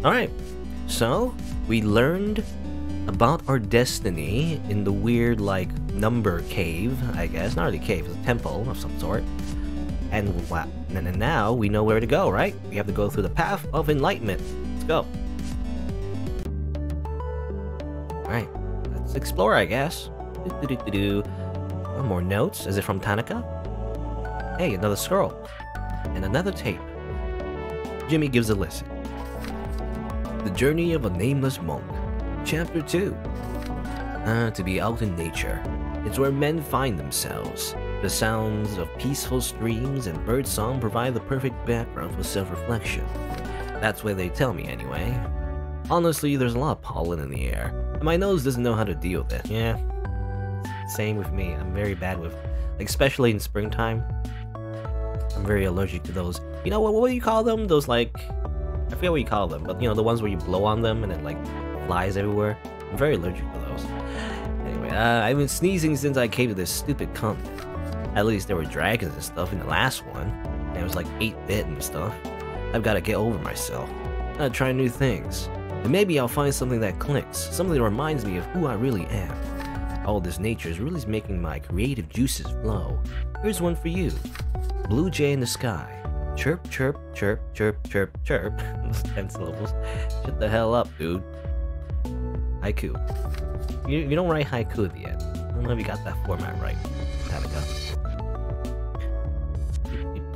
Alright, so we learned about our destiny in the weird, like, number cave, I guess. Not really cave, it's a temple of some sort. And wow, and now we know where to go, right? We have to go through the path of enlightenment. Let's go. Alright, let's explore, I guess. One more notes. Is it from Tanaka? Hey, another scroll. And another tape. Jimmy gives a listen. The Journey of a Nameless Monk. Chapter 2. To be out in nature. It's where men find themselves. The sounds of peaceful streams and birdsong provide the perfect background for self-reflection. That's what they tell me anyway. Honestly, there's a lot of pollen in the air, and my nose doesn't know how to deal with it. Yeah, same with me. I'm very bad with, like, especially in springtime. I'm very allergic to those. You know, what do you call them? Those, like, I forget what you call them, but you know, the ones where you blow on them and it like flies everywhere. I'm very allergic to those. Anyway, I've been sneezing since I came to this stupid cunt. At least there were dragons and stuff in the last one, and it was like 8-bit and stuff. I've got to get over myself. Gotta try new things. And maybe I'll find something that clicks, something that reminds me of who I really am. All this nature is really making my creative juices flow. Here's one for you. Blue jay in the sky. Chirp, chirp, chirp, chirp, chirp, chirp. 10 syllables. Shut the hell up, dude. Haiku. You don't write haiku at the end. I don't know if you got that format right. Have a go.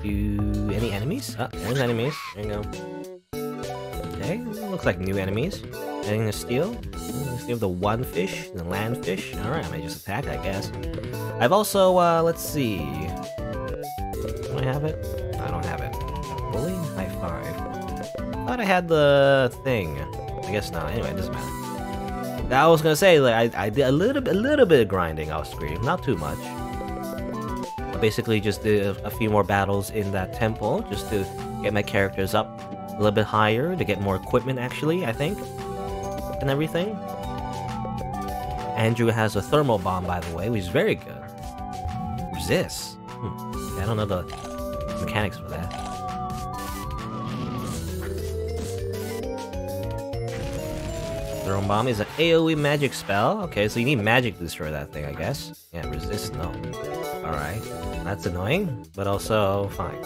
Any enemies? Ah, there's enemies. There you go. Okay, looks like new enemies. Anything to steal? Steal the one fish, the land fish. Alright, I may just attack, I guess. I've also, let's see. Do I have it? I don't have it. Bully? High five. Thought I had the thing. I guess not. Anyway, it doesn't matter. I was gonna say, like, I did a little bit of grinding off screen, not too much. I basically just did a few more battles in that temple, just to get my characters up a little bit higher, to get more equipment actually, I think, and everything. Andrew has a thermal bomb, by the way, which is very good. Resist. I don't know the mechanics for that. Thermal bomb is an AoE magic spell. Okay, so you need magic to destroy that thing, I guess. Yeah, resist, no. Alright, that's annoying, but also fine.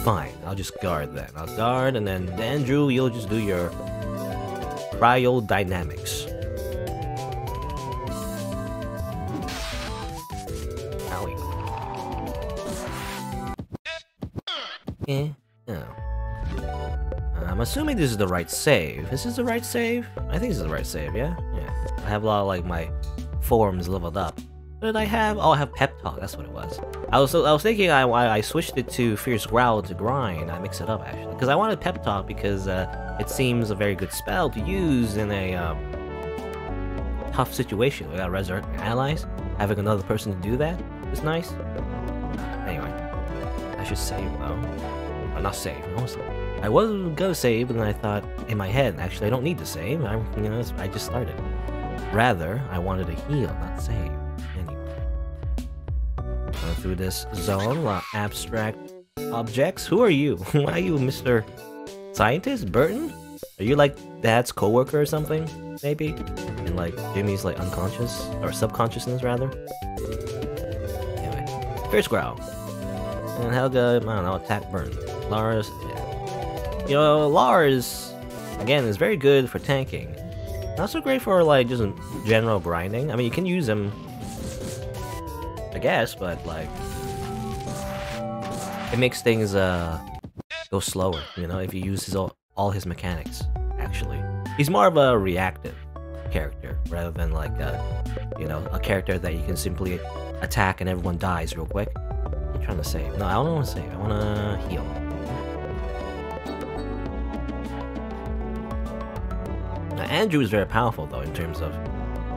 Fine, I'll just guard then. I'll guard, and then Andrew, you'll just do your cryodynamics. Owie. Eh? No. I'm assuming this is the right save. This is the right save? I think this is the right save, yeah? Yeah. I have a lot of, like, my forms leveled up. What did I have? Oh, I have Pep Talk, that's what it was. I was thinking I switched it to Fierce Growl to grind. I mixed it up, actually. Because I wanted Pep Talk because it seems a very good spell to use in a tough situation without resurrecting allies. Having another person to do that is nice. Anyway, I should save, though. Or not save, I was gonna save, and then I thought in my head, actually, I don't need to save. I just started. Rather, I wanted to heal, not save. Anyway, going through this zone, abstract objects. Who are you? Why are you, Mr. Scientist Burton? Are you like Dad's coworker or something? Maybe, and like Jimmy's like unconscious or subconsciousness rather. Anyway, Fierce Growl. And how the I don't know, attack Burton. Lars. Yeah. You know, Lars, again, is very good for tanking. Not so great for, like, just general grinding. I mean, you can use him, I guess, but, like, it makes things, go slower, you know, if you use all his mechanics, actually. He's more of a reactive character, rather than, like, you know, a character that you can simply attack and everyone dies real quick. I'm trying to save. No, I don't want to save. I want to heal. Now, Andrew is very powerful, though, in terms of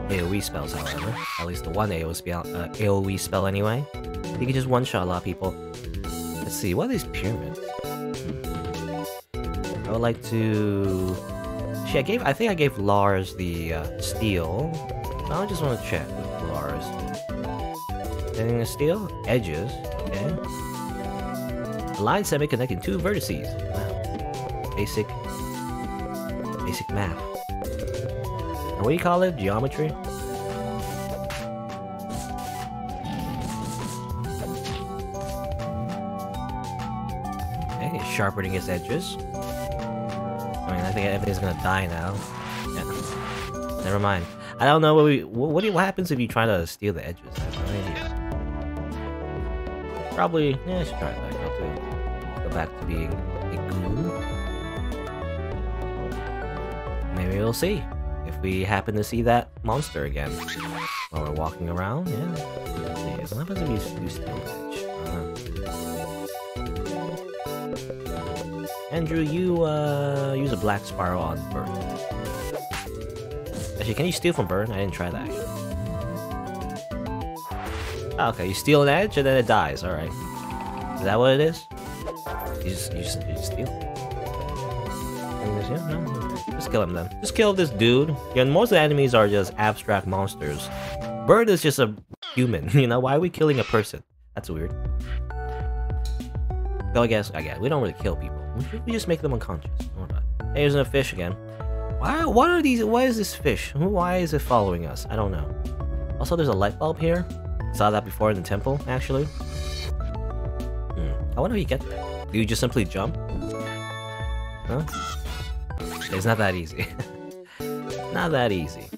AoE spells, however. At least the one AoE spell, anyway. You can just one-shot a lot of people. Let's see, what are these pyramids? I would like to... Actually, I think I gave Lars the steel. I just want to check with Lars. Anything to steal? Edges. Okay. A line segment connecting two vertices. Wow. Basic Basic math. Or what do you call it? Geometry? Okay, it's sharpening its edges. I mean, I think everything's gonna die now. Yeah. Never mind. I don't know what happens if you try to steal the edges. I have no idea. Probably, yeah, I should try it back up too. Go back to being a goon. Maybe we'll see if we happen to see that monster again while we're walking around. Yeah. Let's see. What happens if you steal the edge? Andrew, you use a black spiral on Burn. Actually, can you steal from Burn? I didn't try that actually. Oh, okay, you steal an edge and then it dies. All right, is that what it is? You just steal. Yeah, no, okay. Just kill him then. Just kill this dude. Yeah, most of the enemies are just abstract monsters. Bird is just a human. You know, why are we killing a person? That's weird. Though I guess we don't really kill people. We just make them unconscious. Hold on. Hey, there's a fish again. Why are these? Why is this fish? Why is it following us? I don't know. Also, there's a light bulb here. Saw that before in the temple, actually. I wonder how you get there. Do you just simply jump? Huh? It's not that easy. Not that easy.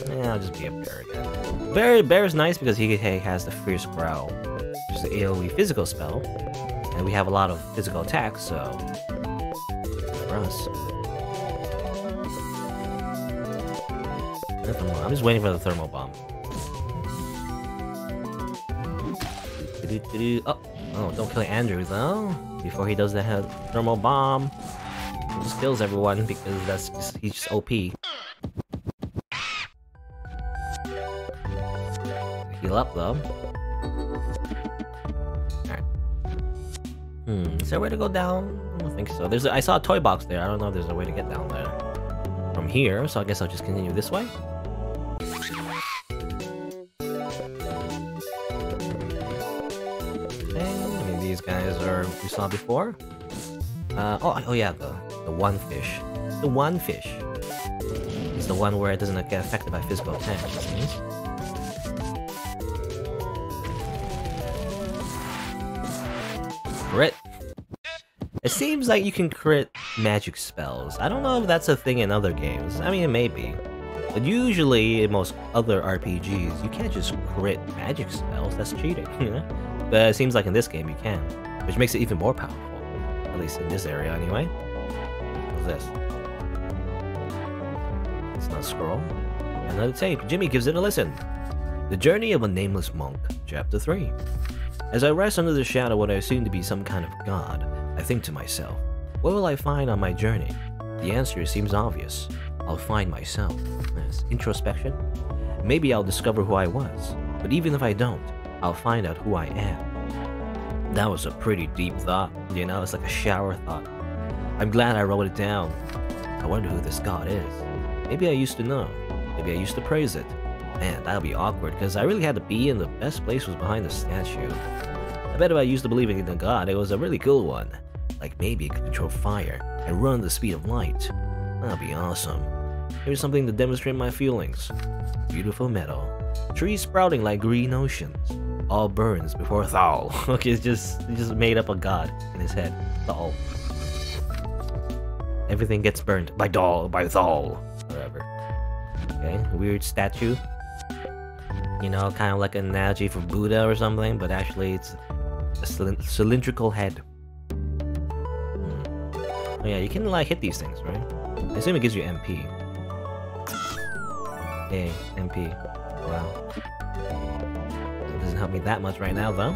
Yeah, I'll just be a bear again. Bear is nice because he has the fierce growl, which is the AoE physical spell, and we have a lot of physical attacks, so for us. I'm just waiting for the thermal bomb. Oh, don't kill Andrew though. Before he does the thermal bomb, he just kills everyone because he's just OP. Heal up though. Alright. Is there a way to go down? I don't think so. I saw a toy box there. I don't know if there's a way to get down there from here, so I guess I'll just continue this way. These guys are we saw before. Oh yeah, the one fish. The one fish. It's the one where it doesn't get affected by physical attacks. Crit. It seems like you can crit magic spells. I don't know if that's a thing in other games. I mean, it may be. But usually, in most other RPGs, you can't just crit magic spells. That's cheating, you know? But it seems like in this game you can, which makes it even more powerful. At least in this area, anyway. What's this? It's not a scroll. Another tape. Jimmy gives it a listen. The Journey of a Nameless Monk, Chapter 3. As I rest under the shadow of what I assume to be some kind of god, I think to myself, what will I find on my journey? The answer seems obvious. I'll find myself. Yes. Introspection? Maybe I'll discover who I was, but even if I don't, I'll find out who I am. That was a pretty deep thought, you know, it's like a shower thought. I'm glad I wrote it down. I wonder who this god is. Maybe I used to know. Maybe I used to praise it. Man, that'll be awkward, because I really had to be, and the best place was behind the statue. I bet if I used to believe in a god, it was a really cool one. Like maybe it could control fire, and run the speed of light. That'd be awesome. Here's something to demonstrate my feelings. Beautiful meadow. Trees sprouting like green oceans. All burns before Thal. Okay, it's just made up a god in his head. Thal. Everything gets burned by Thal. Whatever. Okay, weird statue. You know, kind of like an analogy for Buddha or something, but actually it's a cylindrical head. Oh yeah, you can like hit these things, right? I assume it gives you MP. Hey, MP. Wow. It doesn't help me that much right now, though.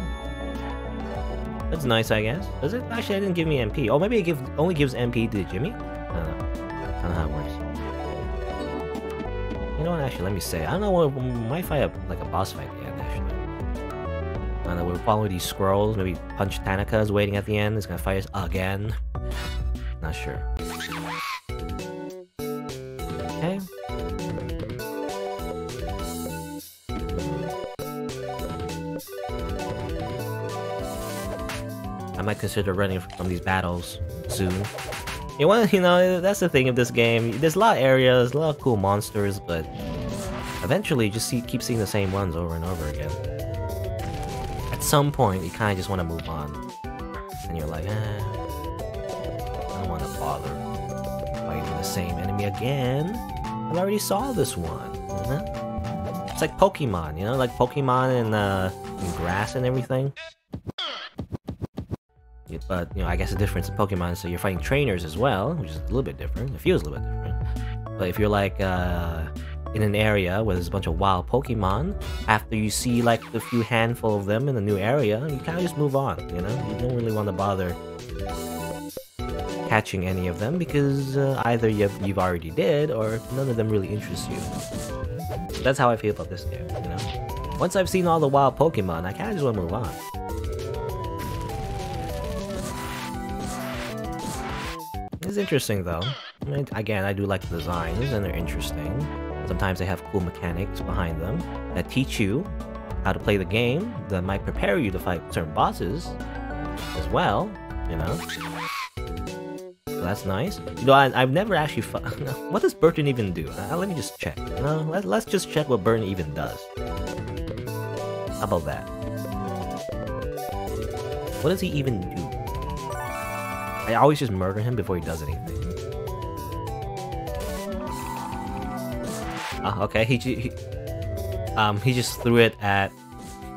That's nice, I guess. Does it? Actually, it didn't give me MP. Oh, maybe it only gives MP to Jimmy? I don't know how it works. You know what, actually, let me say. I don't know, we might fight like a boss fight at the end, actually. I don't know, we're following these scrolls. Maybe Punch Tanaka is waiting at the end. He's gonna fight us again. Not sure. Okay. I might consider running from these battles soon. You know, that's the thing of this game. There's a lot of areas, a lot of cool monsters, but eventually you just keep seeing the same ones over and over again. At some point, you kind of just want to move on. And you're like, I don't want to bother fighting the same enemy again. I already saw this one, you know? It's like Pokemon, you know? Like Pokemon in grass and everything. But, you know, I guess the difference in Pokemon, so you're fighting trainers as well, which is a little bit different. It feels a little bit different. But if you're like, in an area where there's a bunch of wild Pokemon, after you see like the few handful of them in a new area, you kind of just move on, you know? You don't really want to bother catching any of them because either you've already did or none of them really interest you. So that's how I feel about this game, you know? Once I've seen all the wild Pokemon, I kind of just want to move on. It's interesting though. I mean, again, I do like the designs and they're interesting. Sometimes they have cool mechanics behind them that teach you how to play the game, that might prepare you to fight certain bosses as well, you know? So that's nice. You know, I've never actually what does Burton even do? Let me just check. You know, let's just check what Burton even does. How about that? What does he even do? I always just murder him before he does anything. Okay, he just threw it at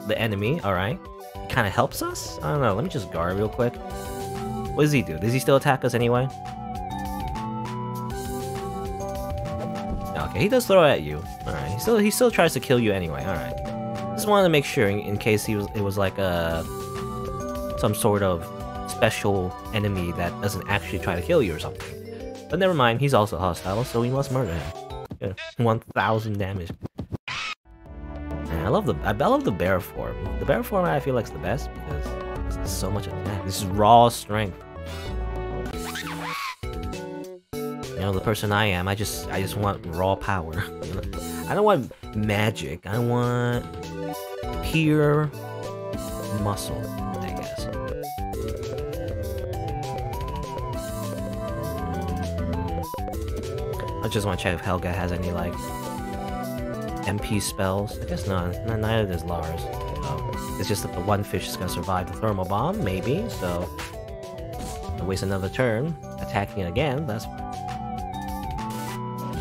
the enemy, alright. It kinda helps us? I don't know, let me just guard real quick. What does he do? Does he still attack us anyway? Okay, he does throw it at you. Alright, he still tries to kill you anyway, alright. Just wanted to make sure in case it was like some sort of special enemy that doesn't actually try to kill you or something. But never mind, he's also hostile, so we must murder him. Yeah, 1000 damage. Man, I love the bear form. The bear form I feel like is the best because there's so much attack. This is raw strength. You know, the person I am, I just want raw power. You know? I don't want magic. I want pure muscle, I guess. I just want to check if Helga has any, like, MP spells. I guess not. Neither does Lars. So, it's just that the one fish is going to survive the thermal bomb, maybe, so... I'll waste another turn attacking it again, that's fine.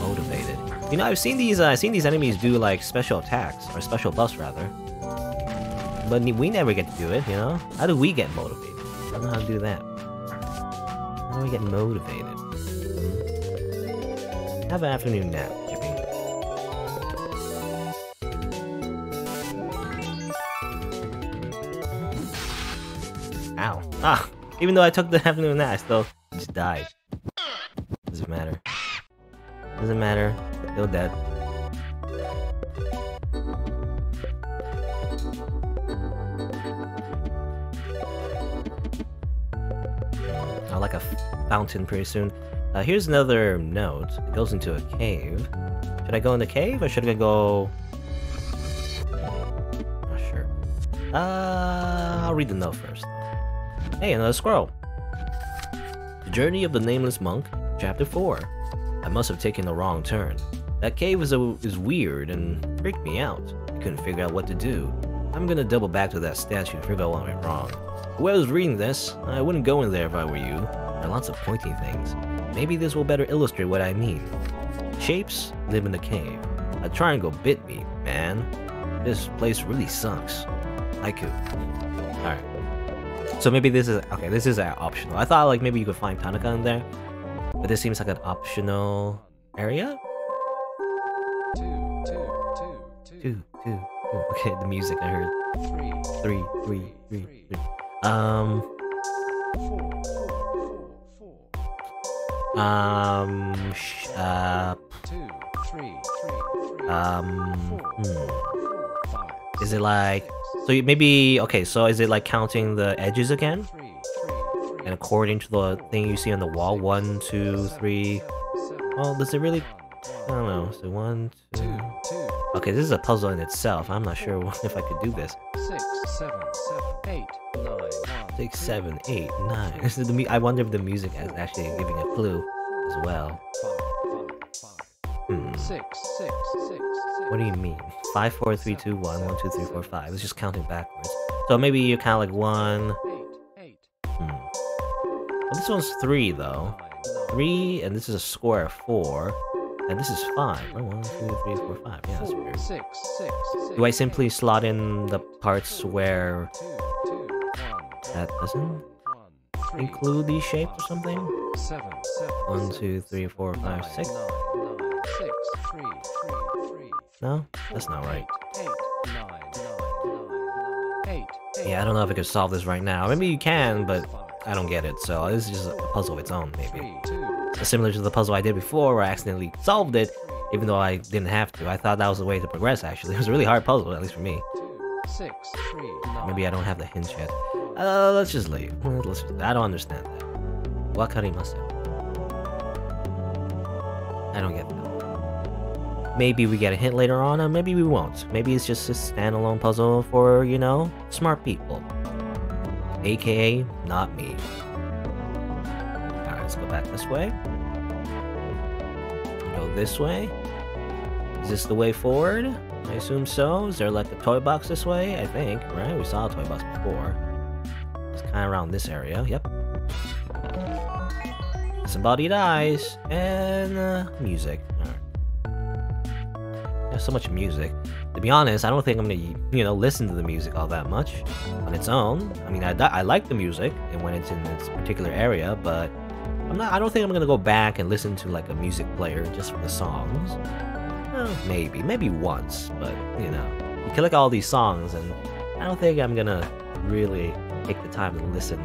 Motivated. You know, I've seen these enemies do, like, special attacks, or special buffs, rather. But we never get to do it, you know? How do we get motivated? I don't know how to do that. How do we get motivated? Have an afternoon nap, Jimmy. Ow. Ah! Even though I took the afternoon nap, I still just died. Doesn't matter. Doesn't matter. Still dead. I'll like a fountain pretty soon. Here's another note. It goes into a cave. Should I go in the cave or should I go... Not sure. I'll read the note first. Hey, another scroll. The Journey of the Nameless Monk, Chapter 4. I must have taken the wrong turn. That cave is weird and freaked me out. I couldn't figure out what to do. I'm gonna double back to that statue and figure out what went wrong. Whoever's reading this, I wouldn't go in there if I were you. There are lots of pointy things. Maybe this will better illustrate what I mean. Shapes live in the cave. A triangle bit me, man. This place really sucks. Haiku. Alright. So maybe this is... Okay, this is optional. I thought like maybe you could find Tanaka in there. But this seems like an optional area? Two. Okay, the music I heard. Three. Is it like... So maybe... Okay, so is it like counting the edges again? And according to the thing you see on the wall, 1, 2, 3... Well, does it really... I don't know. So 1, 2... Okay, this is a puzzle in itself. I'm not sure if I could do this. 6, 7, 8, 9, 1, 6, 7, 8, 9. This is I wonder if the music is actually giving a clue as well. What do you mean? 5, 4, 3, 2, 1, 1, 2, 3, 4, 5. It's just counting backwards. So maybe you're kind of like 1. Well, this one's 3 though. 3, and this is a square of 4. And this is 5. Oh, 1, 2, 3, 4, 5. Yeah, that's weird. Do I simply slot in the parts where that doesn't include these shapes or something? 1, 2, 3, 4, 5, 6. No? That's not right. Yeah, I don't know if I could solve this right now. Maybe you can, but I don't get it. So this is just a puzzle of its own, maybe. Similar to the puzzle I did before where I accidentally solved it, even though I didn't have to. I thought that was the way to progress, actually. It was a really hard puzzle, at least for me. Maybe I don't have the hint yet. Let's just leave. I don't understand that. Wakarimasen. I don't get that. Maybe we get a hint later on, or maybe we won't. Maybe it's just a standalone puzzle for, you know, smart people. AKA, not me. Alright, let's go back this way. Go this way. Is this the way forward? I assume so. Is there like a toy box this way? I think, right? We saw a toy box before. It's kind of around this area. Yep. Somebody dies. And music. Alright. There's so much music. To be honest, I don't think I'm gonna, you know, listen to the music all that much on its own. I mean, I like the music and when it's in its particular area, but I don't think I'm gonna go back and listen to like a music player just for the songs. Well, maybe once, but you know, you collect all these songs, and I don't think I'm gonna really take the time to listen.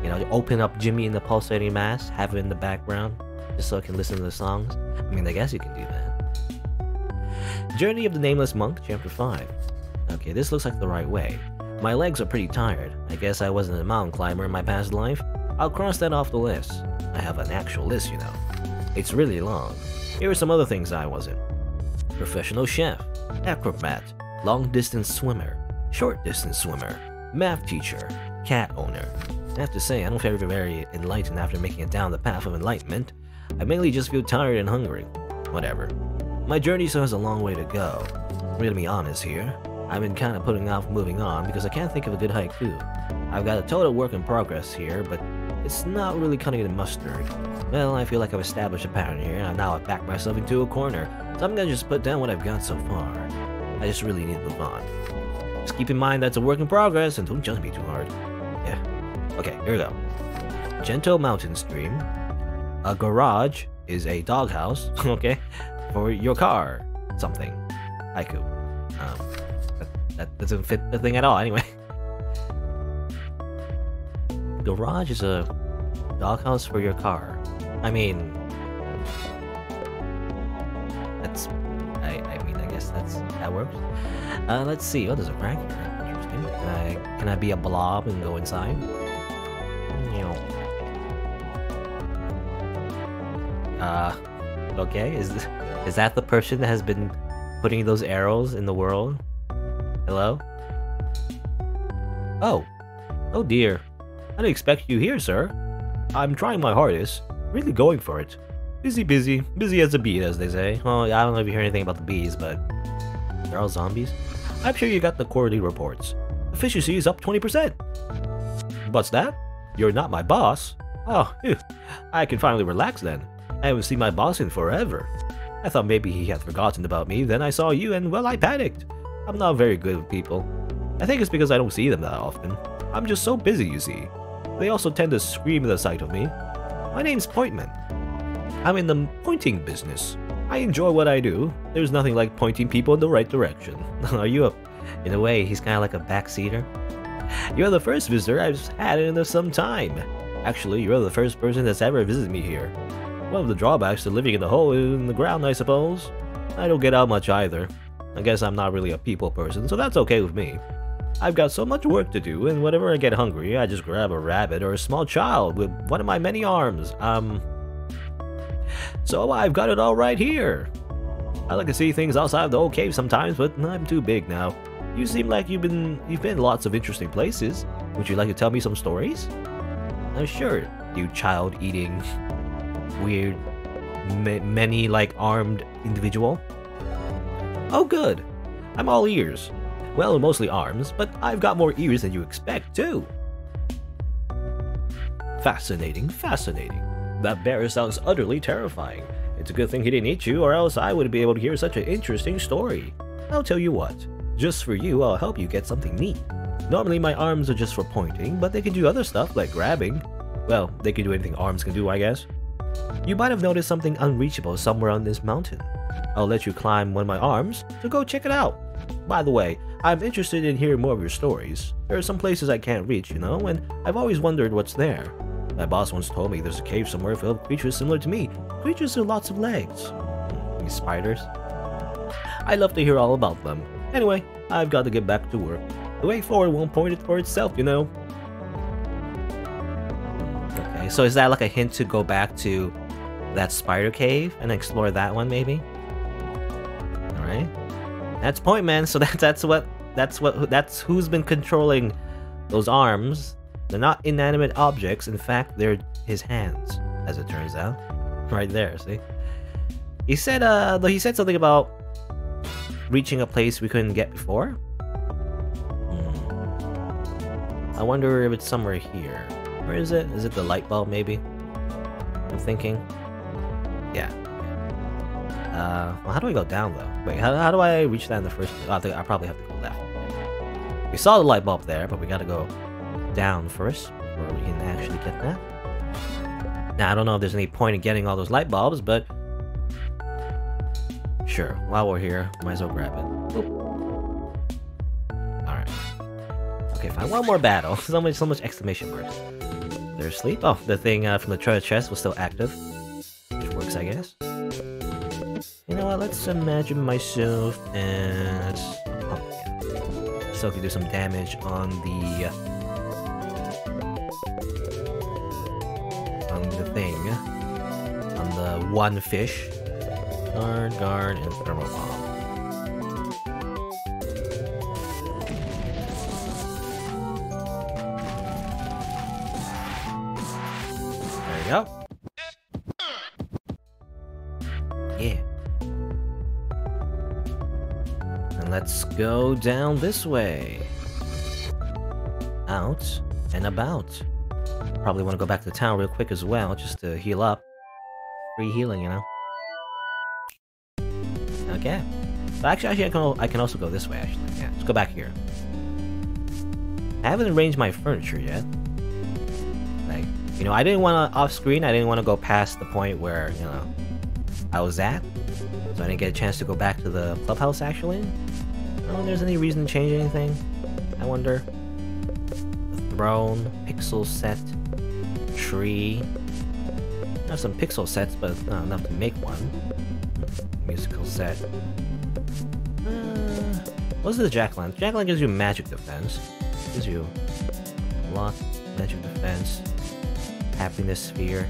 You know, open up Jimmy and the Pulsating Mass, have it in the background, just so I can listen to the songs. I mean, I guess you can do that. Journey of the Nameless Monk, Chapter 5. Okay, this looks like the right way. My legs are pretty tired. I guess I wasn't a mountain climber in my past life. I'll cross that off the list. I have an actual list, you know. It's really long. Here are some other things I wasn't. Professional chef, acrobat, long-distance swimmer, short-distance swimmer, math teacher, cat owner. I have to say, I don't feel very enlightened after making it down the path of enlightenment. I mainly just feel tired and hungry. Whatever. My journey still has a long way to go. I'm gonna be honest here. I've been kind of putting off moving on because I can't think of a good haiku. I've got a total work in progress here, but it's not really cutting the mustard. Well, I feel like I've established a pattern here, and now I've backed myself into a corner, so I'm gonna just put down what I've got so far. I just really need to move on. Just keep in mind that's a work in progress, and don't judge me too hard. Yeah. Okay, here we go. Gentle mountain stream. A garage is a doghouse, okay, for your car. Something. Haiku. That doesn't fit the thing at all, anyway. Garage is a doghouse for your car. I mean, that's. I mean, I guess that works. Let's see. Oh, there's a crack here. Interesting. Can I be a blob and go inside? Okay. Is that the person that has been putting those arrows in the world? Hello? Oh dear. I didn't expect you here, sir. I'm trying my hardest. Really going for it. Busy as a bee, as they say. Well, I don't know if you heard anything about the bees, but they're all zombies. I'm sure you got the quarterly reports. Efficiency is up 20%. What's that? You're not my boss? Oh, phew. I can finally relax then. I haven't seen my boss in forever. I thought maybe he had forgotten about me, then I saw you and, well, I panicked. I'm not very good with people. I think it's because I don't see them that often. I'm just so busy, you see. They also tend to scream at the sight of me. My name's Pointman. I'm in the pointing business. I enjoy what I do. There's nothing like pointing people in the right direction. Are you in a way, he's kind of like a backseater. You're the first visitor I've had in some time. Actually, you're the first person that's ever visited me here. One of the drawbacks to living in a hole in the ground, I suppose. I don't get out much either. I guess I'm not really a people person, so that's okay with me. I've got so much work to do, and whenever I get hungry, I just grab a rabbit or a small child with one of my many arms. So I've got it all right here. I like to see things outside of the old cave sometimes, but I'm too big now. You seem like you've been lots of interesting places. Would you like to tell me some stories? I'm sure, you child-eating, weird, many like armed individual. Oh good, I'm all ears. Well, mostly arms, but I've got more ears than you expect too. Fascinating, fascinating. That bear sounds utterly terrifying. It's a good thing he didn't eat you, or else I wouldn't be able to hear such an interesting story. I'll tell you what, just for you, I'll help you get something neat. Normally my arms are just for pointing, but they can do other stuff like grabbing. Well, they can do anything arms can do, I guess. You might have noticed something unreachable somewhere on this mountain. I'll let you climb one of my arms, so go check it out. By the way, I'm interested in hearing more of your stories. There are some places I can't reach, you know, and I've always wondered what's there. My boss once told me there's a cave somewhere filled with creatures similar to me. Creatures with lots of legs. These spiders. I'd love to hear all about them. Anyway, I've got to get back to work. The way forward won't point it for itself, you know. Okay, so is that like a hint to go back to that spider cave and explore that one, maybe? Alright. That's point, man. So that's who's been controlling those arms. They're not inanimate objects. In fact, they're his hands, as it turns out. Right there, see? He said something about reaching a place we couldn't get before. I wonder if it's somewhere here. Where is it? Is it the light bulb, maybe? I'm thinking. Yeah. Well, how do I go down, though? Wait, how do I reach that in the first place? Oh, I probably have to go left. We saw the light bulb there, but we gotta go down first, before we can actually get that. Now, I don't know if there's any point in getting all those light bulbs, but... Sure, while we're here, might as well grab it. Alright. Okay, fine. One more battle. So much exclamation marks. They're asleep. Oh, the thing from the treasure chest was still active. Which works, I guess. You know what? Let's imagine myself as... Oh, yeah. Still can do some damage on the... on the thing. On the one fish. Guard, and thermal bomb. There you go. Yeah. And let's go down this way. Out and about. Probably want to go back to the town real quick as well, just to heal up. Free healing, you know. Okay. So actually, I can also go this way, actually. Yeah, let's go back here. I haven't arranged my furniture yet. Like, you know, I didn't want to, off-screen, I didn't want to go past the point where, you know, I was at. So I didn't get a chance to go back to the clubhouse, actually. I don't know if there's any reason to change anything. I wonder. The throne, pixel set, tree. I have some pixel sets, but not enough to make one. Musical set. What's the jack-o'-lantern? Jack-o'-lantern gives you magic defense. Gives you a lot magic defense. Happiness sphere.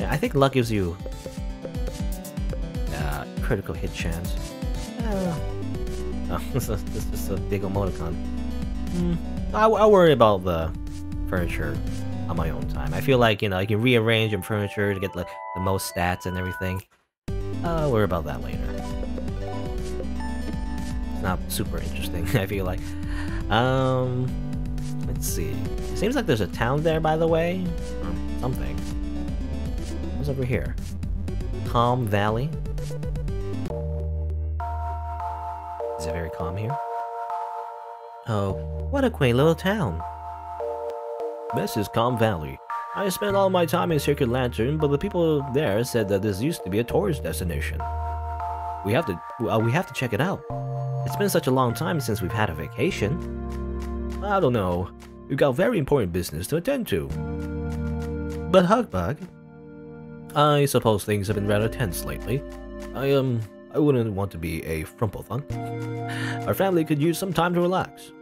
Yeah, I think luck gives you critical hit chance. Oh, this is just a big emoticon. I'll worry about the furniture on my own time. I feel like, you know, I can rearrange your furniture to get like the most stats and everything. I'll worry about that later. It's not super interesting, I feel like. Let's see. Seems like there's a town there, by the way. Or something. What's over here? Calm Valley. Is it very calm here? Oh, what a quaint little town. This is Calm Valley. I spent all my time in Circuit Lantern, but the people there said that this used to be a tourist destination. We have to check it out. It's been such a long time since we've had a vacation. I don't know. We've got very important business to attend to. But Hugbug, I suppose things have been rather tense lately. I wouldn't want to be a frumplethunk. Our family could use some time to relax.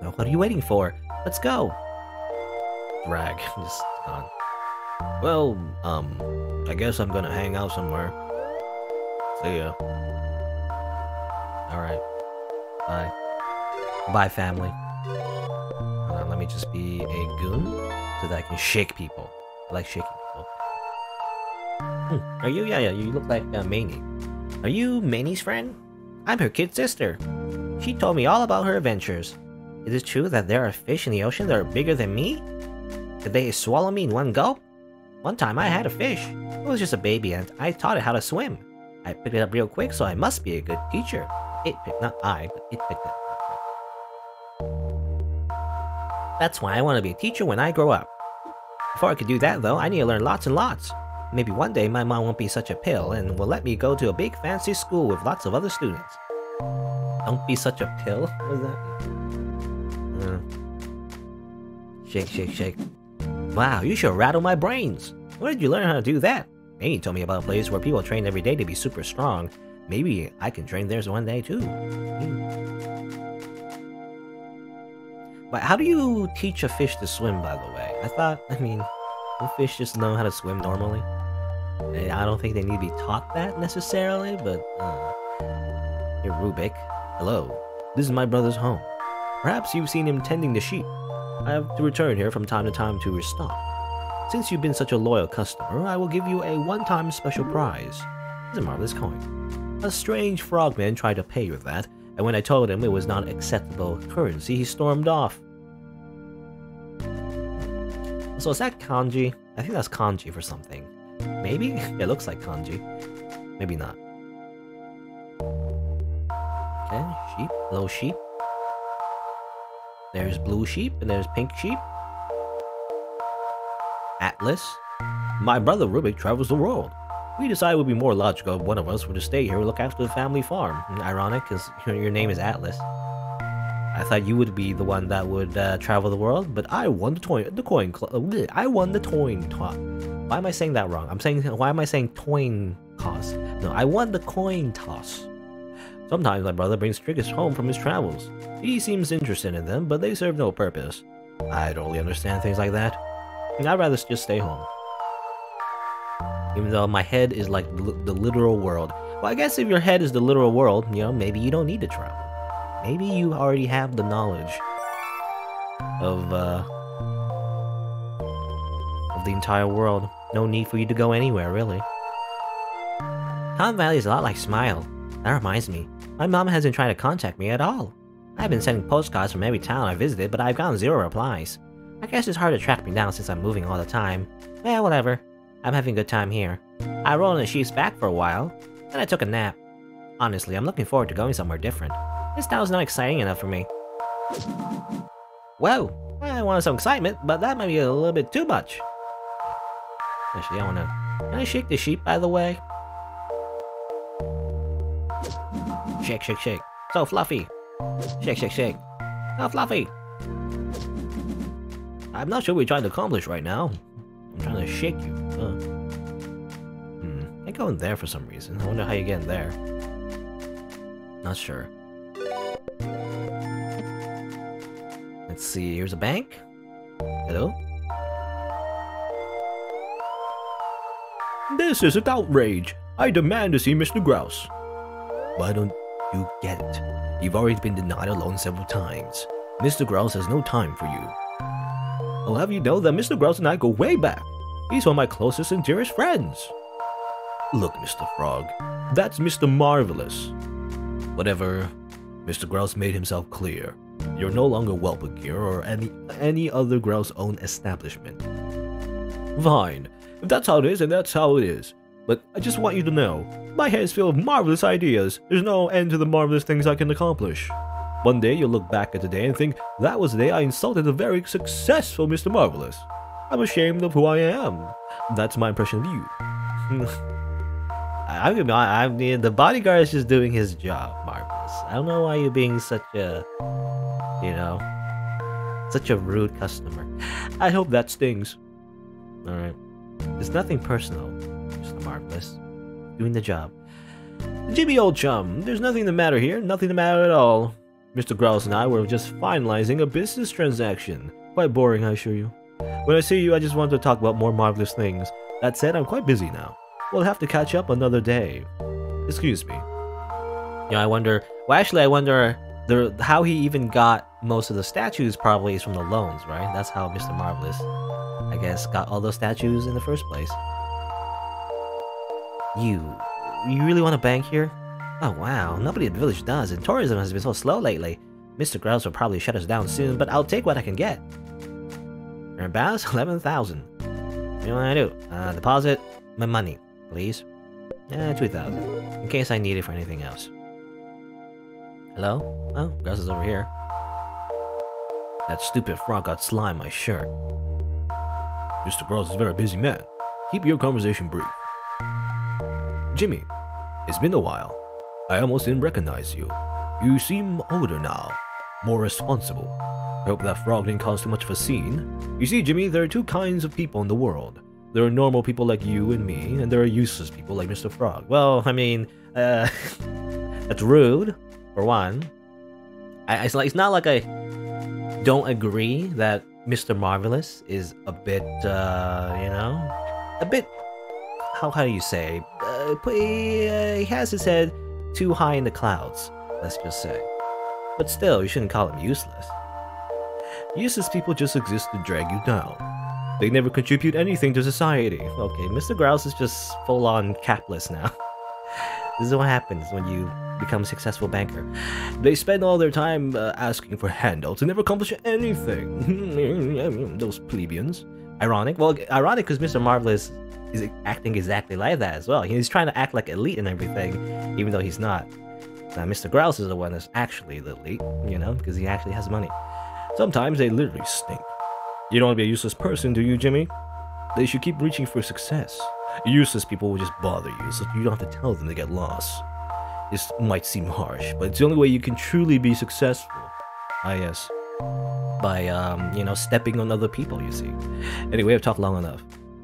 Well, what are you waiting for? Let's go. Drag. Just gone. Well, I guess I'm gonna hang out somewhere. See ya. Alright. Bye. Bye, family. Hold on, let me just be a goon so that I can shake people. I like shaking people. Are you? Yeah, you look like Manny. Are you Manny's friend? I'm her kid sister. She told me all about her adventures. Is it true that there are fish in the ocean that are bigger than me? Could they swallow me in one gulp? One time I had a fish. It was just a baby and I taught it how to swim. I picked it up real quick, so I must be a good teacher. Not I, but it picked it up. That's why I want to be a teacher when I grow up. Before I could do that though, I need to learn lots and lots. Maybe one day my mom won't be such a pill and will let me go to a big fancy school with lots of other students. Don't be such a pill? What does that mean? Shake, shake, shake. Wow, you should rattle my brains. Where did you learn how to do that? Manny told me about a place where people train every day to be super strong. Maybe I can train theirs one day too. But how do you teach a fish to swim, by the way? Don't fish just know how to swim normally? I don't think they need to be taught that necessarily, but Here, Rubik. Hello. This is my brother's home. Perhaps you've seen him tending the sheep. I have to return here from time to time to restock. Since you've been such a loyal customer, I will give you a one-time special prize. It's a marvelous coin. A strange frogman tried to pay with that, and when I told him it was not acceptable currency, he stormed off. So is that kanji? I think that's kanji for something. Maybe? It looks like kanji. Maybe not. Okay, sheep. Hello, sheep. There's blue sheep, and there's pink sheep. Atlas. My brother Rubik travels the world. We decided it would be more logical if one of us were to stay here and look after the family farm. Ironic, because your name is Atlas. I thought you would be the one that would travel the world, but I won the coin toss. Why am I saying that wrong? Why am I saying coin toss? No, I won the coin toss. Sometimes my brother brings trinkets home from his travels. He seems interested in them, but they serve no purpose. I don't really understand things like that. I'd rather just stay home. Even though my head is like the literal world. Well, I guess if your head is the literal world, maybe you don't need to travel. Maybe you already have the knowledge of the entire world. No need for you to go anywhere, really. Con Valley is a lot like Smile. That reminds me, my mom hasn't tried to contact me at all. I've been sending postcards from every town I visited, but I've gotten 0 replies. I guess it's hard to track me down since I'm moving all the time. Well, whatever. I'm having a good time here. I rode on the sheep's back for a while, then I took a nap. Honestly, I'm looking forward to going somewhere different. This town's not exciting enough for me. Whoa! I wanted some excitement, but that might be a little bit too much. Actually, I wanna... Can I shake the sheep, by the way? Shake, shake, shake. So fluffy. Shake, shake, shake. So fluffy. I'm not sure what we're trying to accomplish right now. I'm trying to shake you. I go in there for some reason. I wonder how you get in there. Not sure. Let's see, here's a bank. Hello? This is an outrage. I demand to see Mr. Grouse. Why don't you get it? You've already been denied a loan several times. Mr. Grouse has no time for you. I'll have you know that Mr. Grouse and I go way back. He's one of my closest and dearest friends. Look, Mr. Frog, that's Mr. Marvelous. Whatever, Mr. Grouse made himself clear. You're no longer welcome here or any other Grouse-owned establishment. Fine. If that's how it is, then that's how it is. But I just want you to know, my head is filled with marvelous ideas. There's no end to the marvelous things I can accomplish. One day you'll look back at the day and think, that was the day I insulted the very successful Mr. Marvelous. I'm ashamed of who I am. That's my impression of you. I mean, the bodyguard is just doing his job, Marvelous. I don't know why you're being such a, such a rude customer. I hope that stings. Alright. It's nothing personal, Mr. Marvelous. Doing the job. Jimmy, old chum, there's nothing the matter here, nothing the matter at all. Mr. Grouse and I were just finalizing a business transaction. Quite boring, I assure you. When I see you, I just want to talk about more marvelous things. That said, I'm quite busy now. We'll have to catch up another day. Excuse me. I wonder... Well, actually, I wonder how he even got most of the statues probably is from the loans, right? That's how Mr. Marvelous, I guess, got all those statues in the first place. You really want to bank here? Oh wow, nobody in the village does, and tourism has been so slow lately. Mr. Grouse will probably shut us down soon, but I'll take what I can get. Your balance 11,000. What do you want to do? Deposit my money, please. 2,000, in case I need it for anything else. Hello? Oh, Grouse is over here. That stupid frog got slime my shirt. Mr. Grouse is a very busy man. Keep your conversation brief. Jimmy, it's been a while. I almost didn't recognize you. You seem older now, more responsible. I hope that frog didn't cause too much of a scene. You see, Jimmy, there are two kinds of people in the world. There are normal people like you and me, and there are useless people like Mr. Frog. Well, I mean, that's rude, for one. It's not like I don't agree that Mr. Marvelous is a bit, you know, a bit, how do you say, he has his head too high in the clouds, let's just say. But still, you shouldn't call him useless. Useless people just exist to drag you down. They never contribute anything to society. Okay, Mr. Grouse is just full-on capless now. This is what happens when you become a successful banker. They spend all their time asking for handouts and never accomplish anything. Those plebeians. Ironic? Well, ironic because Mr. Marvelous is acting exactly like that as well. He's trying to act like elite and everything, even though he's not. Now, Mr. Grouse is the one that's actually the elite, you know, because he actually has money. Sometimes they literally stink. You don't want to be a useless person, do you, Jimmy? They should keep reaching for success. Useless people will just bother you, so you don't have to tell them to get lost. This might seem harsh, but it's the only way you can truly be successful. Ah, yes. By, you know, stepping on other people, you see. Anyway, I've talked long enough.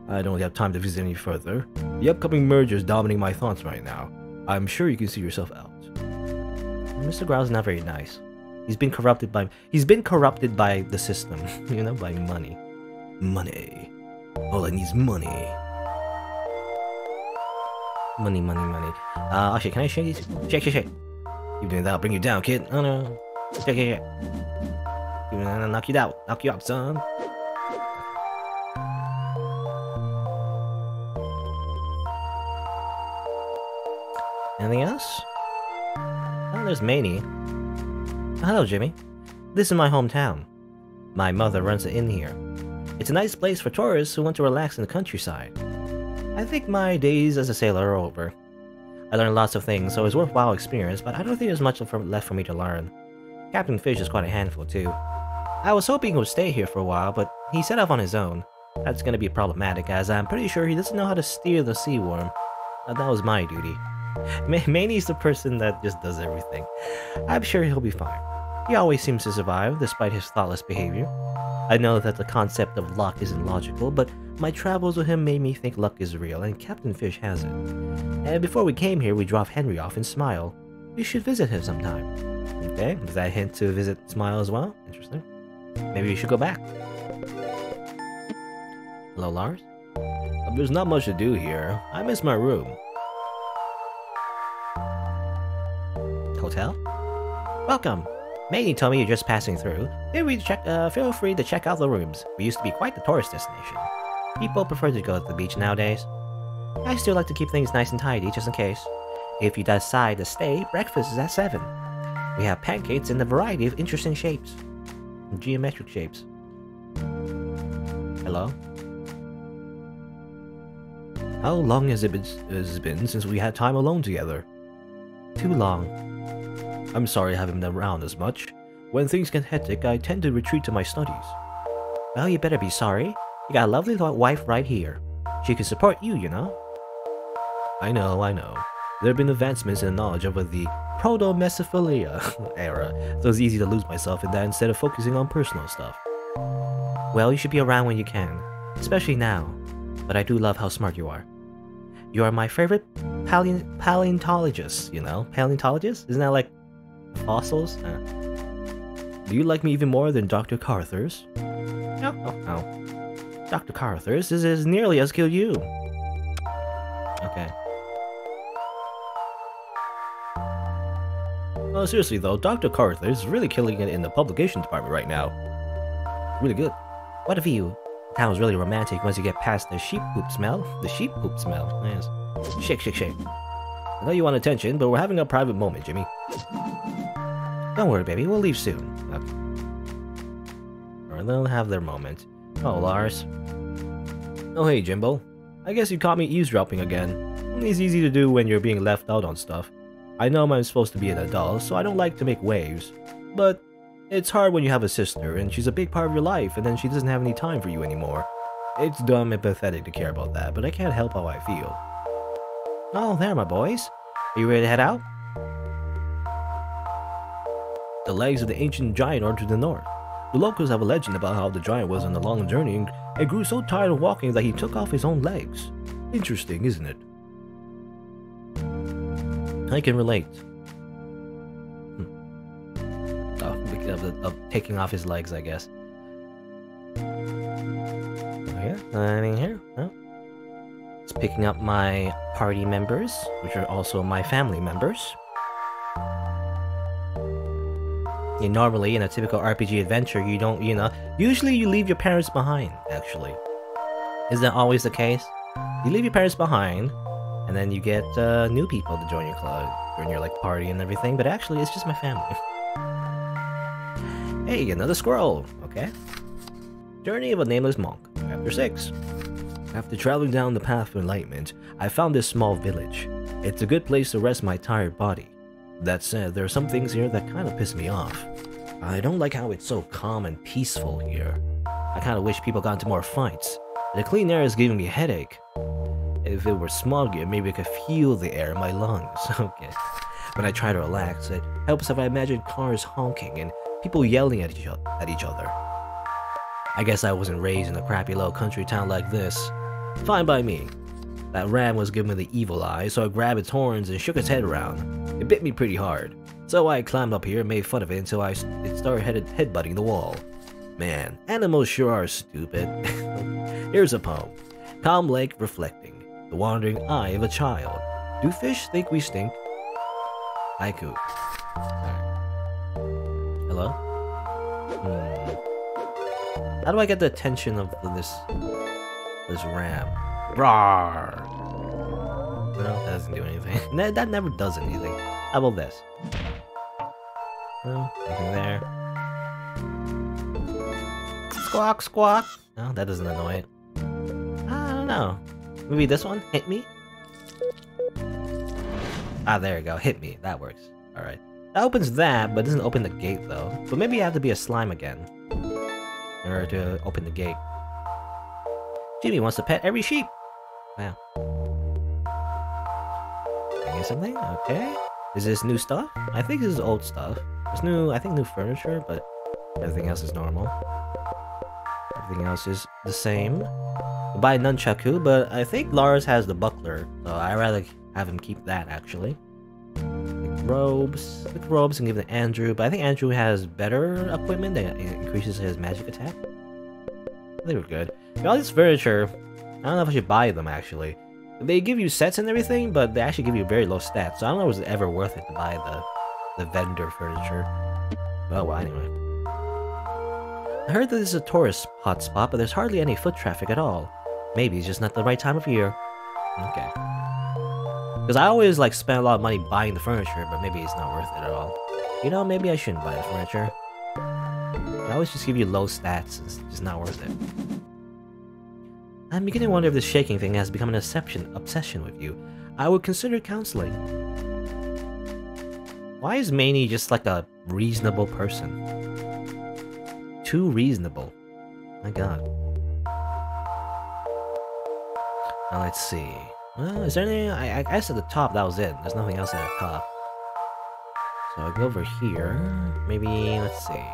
I don't really have time to visit any further. The upcoming merger is dominating my thoughts right now. I'm sure you can see yourself out. Mr. Grouse is not very nice. He's been corrupted by the system, you know, by money. Money. All I need is money. Money, money, money. Actually, can I shake these? Shake, shake, shake. Keep doing that, I'll bring you down, kid. Oh no. Shake, shake, shake. Knock you out. Knock you out, son. Anything else? Oh, there's Maney. Hello, Jimmy. This is my hometown. My mother runs an inn here. It's a nice place for tourists who want to relax in the countryside. I think my days as a sailor are over. I learned lots of things, so it was a worthwhile experience, but I don't think there's much left for me to learn. Captain Fish is quite a handful, too. I was hoping he would stay here for a while, but he set off on his own. That's gonna be problematic, as I'm pretty sure he doesn't know how to steer the sea worm. That was my duty. Maney's the person that just does everything. I'm sure he'll be fine. He always seems to survive, despite his thoughtless behavior. I know that the concept of luck isn't logical, but my travels with him made me think luck is real, and Captain Fish has it. And before we came here, we dropped Henry off in Smile. We should visit him sometime. Okay, does that hint to visit Smile as well? Interesting. Maybe we should go back. Hello, Lars? There's not much to do here. I miss my room. Hotel? Welcome. Maney told me you're just passing through. Feel free to check out the rooms. We used to be quite the tourist destination. People prefer to go to the beach nowadays. I still like to keep things nice and tidy, just in case. If you decide to stay, breakfast is at 7. We have pancakes in a variety of interesting shapes. Geometric shapes. Hello? How long has it been since we had time alone together? Too long. I'm sorry I haven't been around as much. When things get hectic, I tend to retreat to my studies. Well, you better be sorry. You got a lovely wife right here. She can support you, you know? I know. There have been advancements in the knowledge of the proto-Mesophilia era, so it's easy to lose myself in that instead of focusing on personal stuff. Well, you should be around when you can, especially now. But I do love how smart you are. You are my favorite paleontologist, you know? Paleontologist? Isn't that like fossils? Do you like me even more than Dr. Carthurs? No. Dr. Carthurs is nearly as good as you. Okay. Oh, seriously though, Dr. Carter is really killing it in the publication department right now. Really good. What a view. The town's really romantic once you get past the sheep poop smell. The sheep poop smell, yes. Shake, shake, shake. I know you want attention, but we're having a private moment, Jimmy. Don't worry, baby, we'll leave soon. Okay. Or they'll have their moment. Oh, Lars. Oh, hey, Jimbo. I guess you caught me eavesdropping again. It's easy to do when you're being left out on stuff. I know I'm supposed to be an adult, so I don't like to make waves. But it's hard when you have a sister, and she's a big part of your life, and then she doesn't have any time for you anymore. It's dumb and pathetic to care about that, but I can't help how I feel. Oh, there, my boys. Are you ready to head out? The legs of the ancient giant are to the north. The locals have a legend about how the giant was on a long journey and grew so tired of walking that he took off his own legs. Interesting, isn't it? I can relate. Oh, because of taking off his legs, I guess. Yeah, anything here? No. It's picking up my party members, which are also my family members. Yeah, normally, in a typical RPG adventure, you don't, usually you leave your parents behind, actually. Is that always the case? You leave your parents behind, and then you get new people to join your club, join your party and everything, but actually, it's just my family. Hey, another scroll! Okay. Journey of a Nameless Monk, Chapter 6. After traveling down the path of enlightenment, I found this small village. It's a good place to rest my tired body. That said, there are some things here that kind of piss me off. I don't like how it's so calm and peaceful here. I kind of wish people got into more fights. The clean air is giving me a headache. If it were smoggy, maybe I could feel the air in my lungs. Okay. When I try to relax, it helps if I imagine cars honking and people yelling at each other. I guess I wasn't raised in a crappy little country town like this. Fine by me. That ram was giving me the evil eye, so I grabbed its horns and shook its head around. It bit me pretty hard, so I climbed up here and made fun of it until it started headbutting the wall. Man, animals sure are stupid. Here's a poem. Calm lake reflecting, the wandering eye of a child. Do fish think we stink? Haiku. Right. Hello? How do I get the attention of this ram? Rawr! No, that doesn't do anything. That never does anything. How about this? No, nothing there. Squawk, squawk! No, that doesn't annoy it. I don't know. Maybe this one? Hit me? Ah, there you go. Hit me. That works. Alright. That opens that, but doesn't open the gate though. But maybe you have to be a slime again in order to open the gate. Jimmy wants to pet every sheep. Wow. Getting something? Okay. Is this new stuff? I think this is old stuff. There's new furniture, but everything else is normal. Everything else is the same. I'll buy a nunchaku, but I think Lars has the buckler, so I'd rather have him keep that actually. Robes and give it to Andrew, but I think Andrew has better equipment that increases his magic attack. I think we're good. All this furniture, I don't know if I should buy them actually. They give you sets and everything, but they actually give you very low stats, so I don't know if it's ever worth it to buy the vendor furniture. Oh well, anyway. I heard that this is a tourist hotspot, but there's hardly any foot traffic at all. Maybe it's just not the right time of year. Okay. Because I always spend a lot of money buying the furniture, but maybe it's not worth it at all. You know, maybe I shouldn't buy the furniture. They always just give you low stats, it's just not worth it. I'm beginning to wonder if this shaking thing has become an obsession with you. I would consider counseling. Why is Maney just a reasonable person? Too reasonable. My god. Now let's see. Well, is there anything? I guess at the top that was it. There's nothing else at the top. So I'll go over here. Maybe, let's see.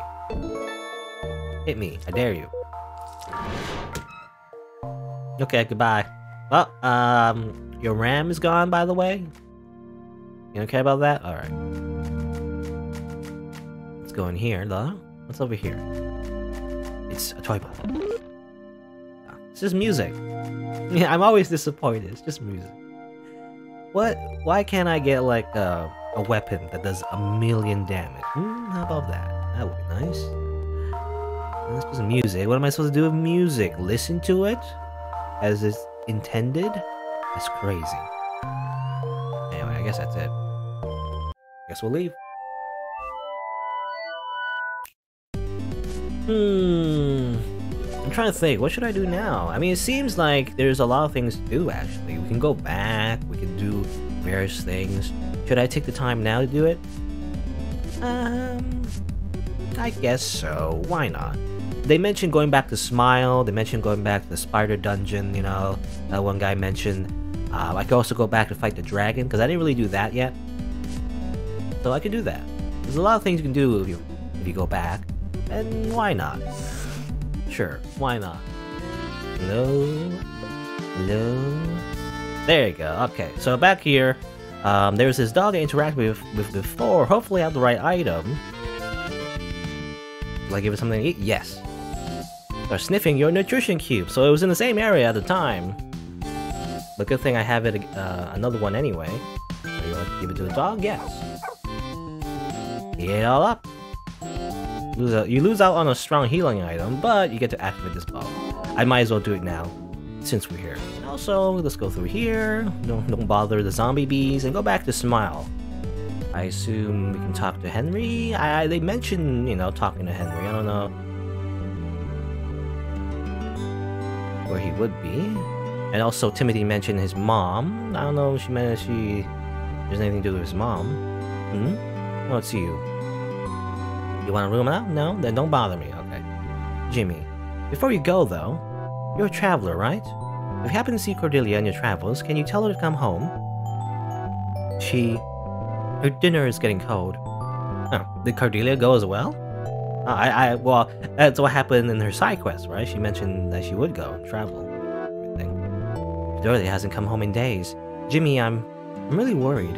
Hit me. I dare you. Okay, goodbye. Well, your RAM is gone, by the way. You don't care about that? Alright. Let's go in here, though. What's over here? It's a toy box. Oh, it's just music. Yeah, I'm always disappointed. It's just music. What? Why can't I get, a weapon that does 1,000,000 damage. How about that? That would be nice. Let's do some music. What am I supposed to do with music? Listen to it? As it's intended? That's crazy. Anyway, I guess that's it. Guess we'll leave. I'm trying to think, what should I do now? I mean, it seems like there's a lot of things to do, actually. We can go back, we can do various things. Should I take the time now to do it? I guess so. Why not? They mentioned going back to Smile, they mentioned going back to the spider dungeon, you know. That one guy mentioned. I could also go back to fight the dragon, because I didn't really do that yet. So I could do that. There's a lot of things you can do if you go back. And why not? Sure, why not? Hello? Hello? There you go. Okay, so back here, there's this dog I interacted with before. Hopefully I have the right item. Will I give it something to eat? Yes. Start sniffing your nutrition cube. So it was in the same area at the time. But good thing I have it another one anyway. So you want to give it to the dog? Yes. Eat it all up. You lose out on a strong healing item, but you get to activate this ball. I might as well do it now, since we're here. Also, let's go through here. Don't bother the zombie bees, and go back to Smile. I assume we can talk to Henry? They mentioned, you know, talking to Henry. I don't know where he would be. And also, Timothy mentioned his mom. I don't know if she meant if there's anything to do with his mom. Oh, it's you. You want to room out? No? Then don't bother me. Okay. Jimmy, before you go, though, you're a traveler, right? If you happen to see Cordelia in your travels, can you tell her to come home? Her dinner is getting cold. Oh, did Cordelia go as well? Well, that's what happened in her side quest, right? She mentioned that she would go and travel. Everything. Cordelia hasn't come home in days. Jimmy, I'm really worried.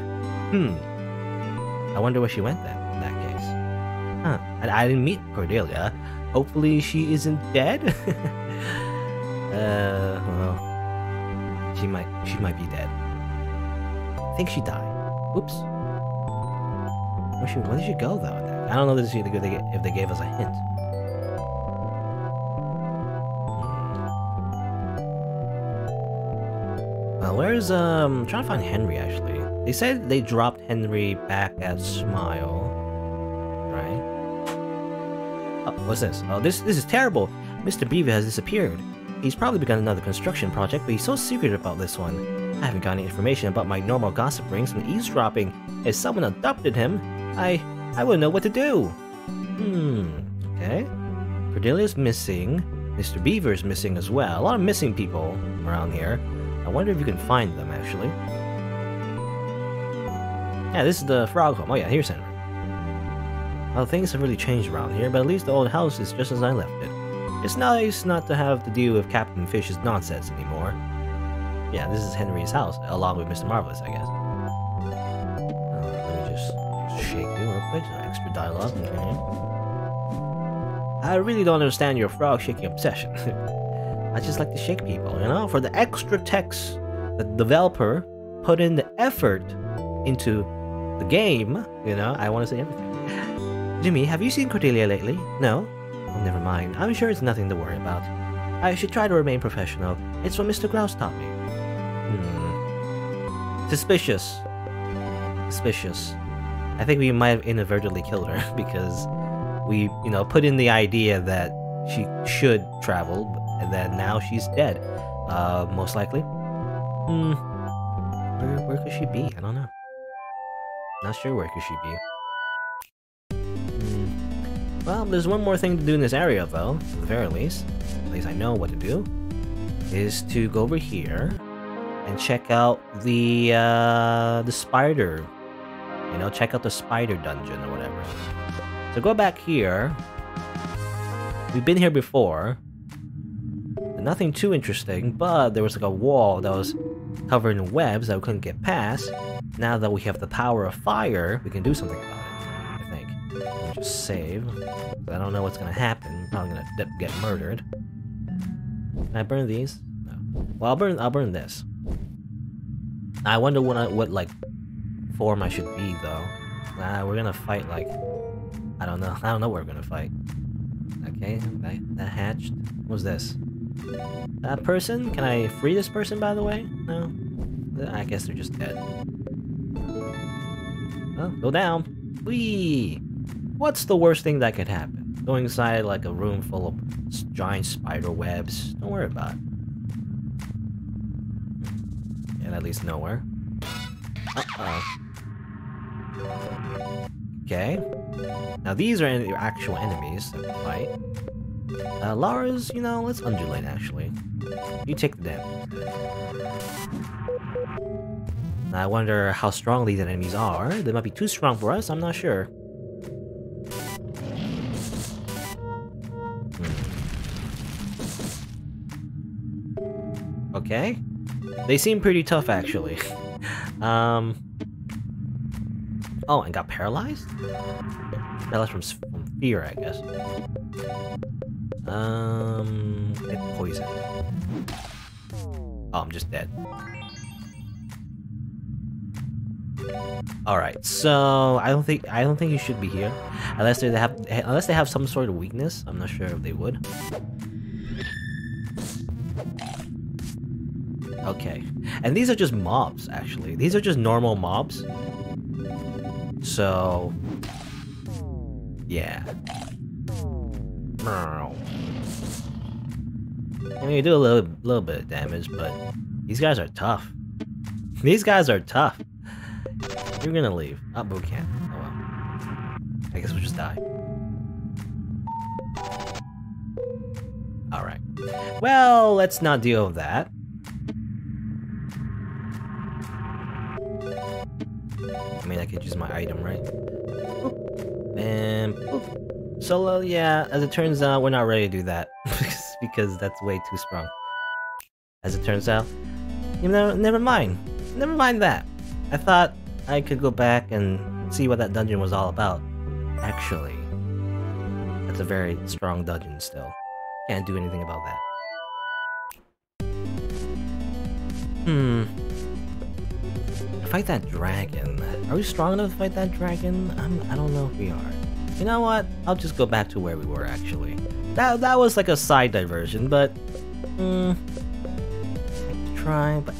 I wonder where she went then, in that case. Huh. I didn't meet Cordelia. Hopefully she isn't dead? Well... She might be dead. I think she died. Oops. Where did she go, though? I don't know if they gave us a hint. Well, where's, I'm trying to find Henry, actually. They said they dropped Henry back at Smile. Right? Oh, what's this? Oh, this is terrible! Mr. Beaver has disappeared. He's probably begun another construction project, but he's so secretive about this one. I haven't got any information about my normal gossip rings and eavesdropping. If someone adopted him, I wouldn't know what to do. Okay. Cordelia's missing. Mr. Beaver's missing as well. A lot of missing people around here. I wonder if you can find them, actually. Yeah, this is the frog home. Oh yeah, here's Henry. Well, things have really changed around here, but at least the old house is just as I left it. It's nice not to have to deal with Captain Fish's nonsense anymore. Yeah, this is Henry's house, along with Mr. Marvelous, I guess. Let me just shake you real quick, some extra dialogue. I really don't understand your frog shaking obsession. I just like to shake people, you know? For the extra text, the developer put in the effort into the game, you know? I want to say everything. Jimmy, have you seen Cordelia lately? No? Oh, never mind. I'm sure it's nothing to worry about. I should try to remain professional. It's what Mr. Grouse taught me. Suspicious. Suspicious. I think we might have inadvertently killed her because we, you know, put in the idea that she should travel, and then now she's dead. Most likely. Where could she be? I don't know. Not sure where could she be. Well, there's one more thing to do in this area, though, at the very least. At least I know what to do. Is to go over here and check out the spider. You know, check out the spider dungeon or whatever. So go back here. We've been here before. Nothing too interesting, but there was like a wall that was covered in webs that we couldn't get past. Now that we have the power of fire, we can do something about it, I think. Let me just save. I don't know what's gonna happen. I'm probably gonna get murdered. Can I burn these? No. Well, I'll burn this. I wonder what like form I should be, though. We're gonna fight like... I don't know. I don't know what we're gonna fight. Okay, that hatched. What's this? That person? Can I free this person, by the way? No? I guess they're just dead. Oh, go down. Whee! What's the worst thing that could happen? Going inside like a room full of giant spider webs. Don't worry about it. And at least nowhere. Uh-oh. Okay. Now these are actual enemies that we fight. Lara's, you know, let's undulate actually. You take the damage. Now I wonder how strong these enemies are. They might be too strong for us, I'm not sure. Okay. They seem pretty tough actually. Oh, and got paralyzed? Paralyzed from fear, I guess. Get poison. Oh, I'm just dead. Alright, so I don't think you should be here. Unless they have some sort of weakness. I'm not sure if they would. Okay. And these are just mobs, actually. These are just normal mobs. So... yeah. I mean, you do a little bit of damage, but these guys are tough. These guys are tough. You're gonna leave. Oh, but we can't. Oh well. I guess we'll just die. Alright. Well, let's not deal with that. I mean, I could use my item, right? Boop. And boop. So, yeah, as it turns out, we're not ready to do that. Because that's way too strong. As it turns out. You know, never mind. Never mind that. I thought I could go back and see what that dungeon was all about. Actually, that's a very strong dungeon still. Can't do anything about that. Fight that dragon. Are we strong enough to fight that dragon? I don't know if we are. You know what? I'll just go back to where we were actually. That was like a side diversion, but try, but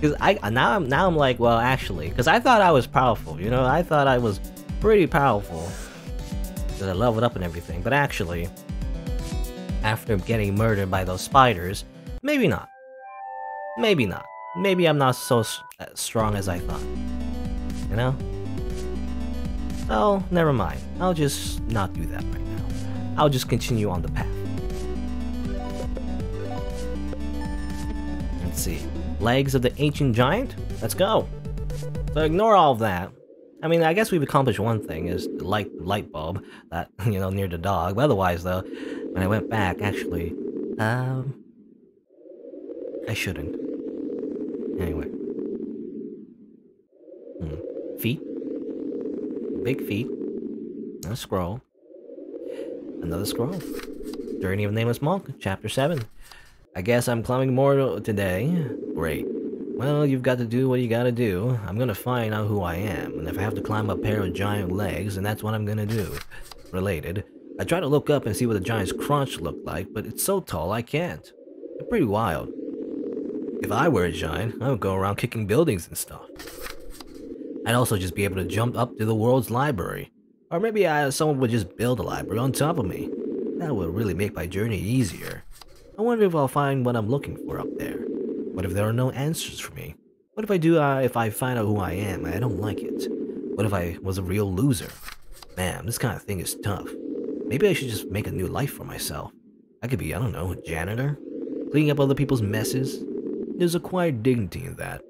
because now I'm like, well, actually, because I thought I was powerful, you know, I thought I was pretty powerful because I leveled up and everything, but actually, after getting murdered by those spiders, maybe not. Maybe not. Maybe I'm not so strong as I thought. You know? So, never mind. I'll just not do that right now. I'll just continue on the path. Let's see. Legs of the ancient giant? Let's go! So ignore all of that. I mean, I guess we've accomplished one thing, is the light bulb that, you know, near the dog. But otherwise, though, when I went back, actually, I shouldn't. Anyway. Feet. Big feet. A scroll. Another scroll. Journey of Nameless Monk, Chapter 7. I guess I'm climbing more today. Great. Well, you've got to do what you gotta do. I'm gonna find out who I am, and if I have to climb a pair of giant legs, then that's what I'm gonna do. Related. I try to look up and see what the giant's crunch looked like, but it's so tall I can't. It's pretty wild. If I were a giant, I would go around kicking buildings and stuff. I'd also just be able to jump up to the world's library. Or maybe someone would just build a library on top of me. That would really make my journey easier. I wonder if I'll find what I'm looking for up there. What if there are no answers for me? What if if I find out who I am and I don't like it? What if I was a real loser? Man, this kind of thing is tough. Maybe I should just make a new life for myself. I could be, I don't know, a janitor? Cleaning up other people's messes? There's a quiet dignity in that.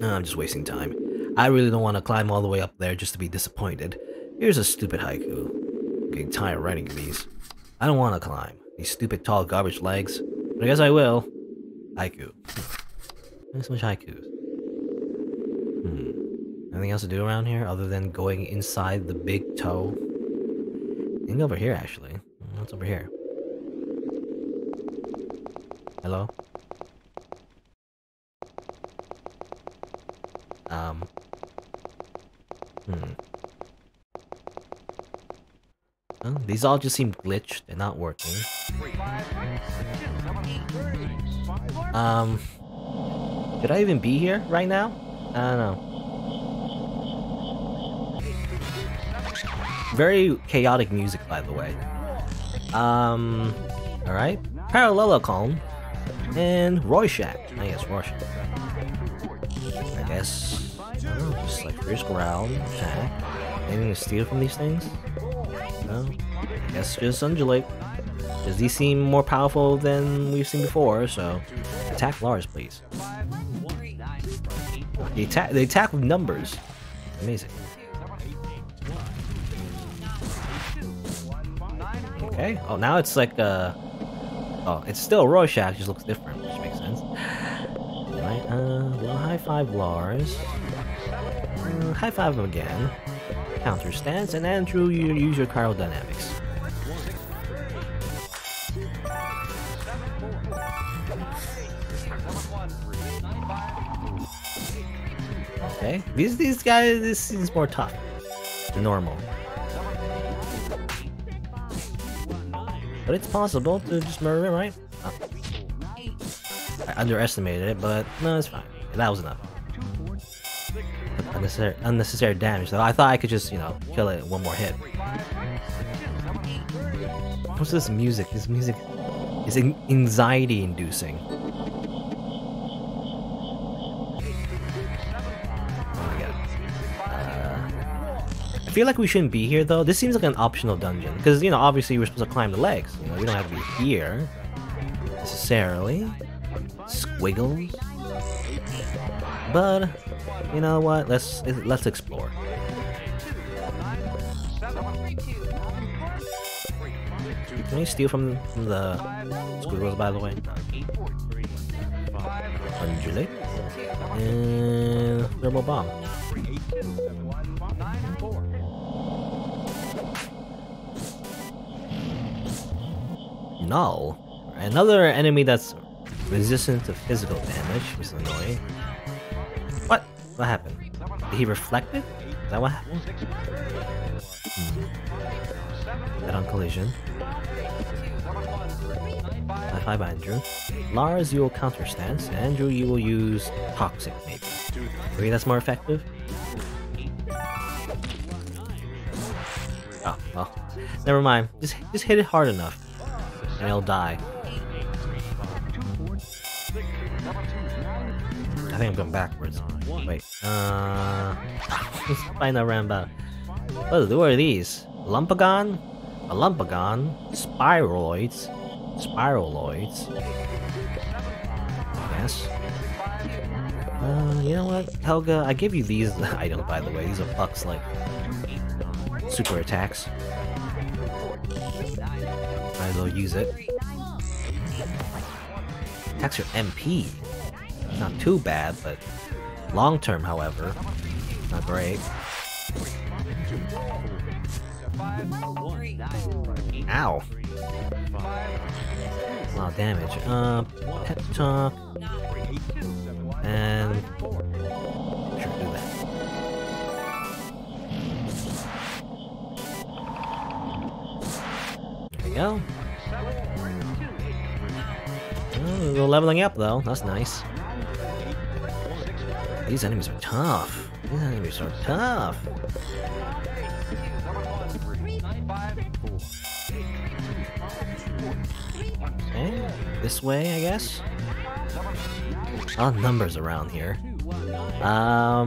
I'm just wasting time. I really don't want to climb all the way up there just to be disappointed. Here's a stupid haiku. I'm getting tired of writing these. I don't want to climb. These stupid tall garbage legs. But I guess I will. Haiku. Not so much haikus. Anything else to do around here other than going inside the big toe? I think over here actually. What's over here? Hello? These all just seem glitched and not working. Could I even be here right now? I don't know. Very chaotic music, by the way. Alright. Parallelocone and Rorschach. I guess Rorschach. I guess. I don't know, just like first growl, attack. Anything to steal from these things? No. I guess just undulate. Because these seem more powerful than we've seen before, so attack Lars, please. They attack with numbers. Amazing. Okay. Oh, now it's like oh, it's still Rorschach, just looks different, which makes sense. Alright, well, high five Lars. High five him again. Counter stance, and Andrew, you use your cryodynamics. Okay, these guys, this seems more tough than normal. But it's possible to just murder him, right? Oh. I underestimated it, but no, it's fine. That was enough. Unnecessary damage, though. I thought I could just, you know, kill it in one more hit. What's this music? This music is anxiety-inducing. I feel like we shouldn't be here though. This seems like an optional dungeon because, you know, obviously we're supposed to climb the legs. You know, we don't have to be here necessarily. Squiggles. But you know what? Let's explore. Can we steal from the squiggles, by the way? Undulate and thermal bomb. No. Another enemy that's resistant to physical damage, which is annoying. What? What happened? Did he reflect it? Is that what happened? That on collision. High five Andrew. Lars, you will counter stance. Andrew, you will use toxic, maybe. Maybe that's more effective? Oh, well. Never mind. Just hit it hard enough. And he'll die. I think I'm going backwards. Wait, let's find out around about. What are these? Lumpagon? A Lumpagon? Spiraloids? Yes. You know what, Helga? I give you these items, by the way. These are Puck's, like, super attacks. Might as well use it. Attacks your MP. Not too bad, but long term, however, not great. Ow! A lot of damage. Pet talk. And sure, do that. There we go. Oh, we're leveling up though. That's nice. These enemies are tough. Okay, this way, I guess. A lot of numbers around here. I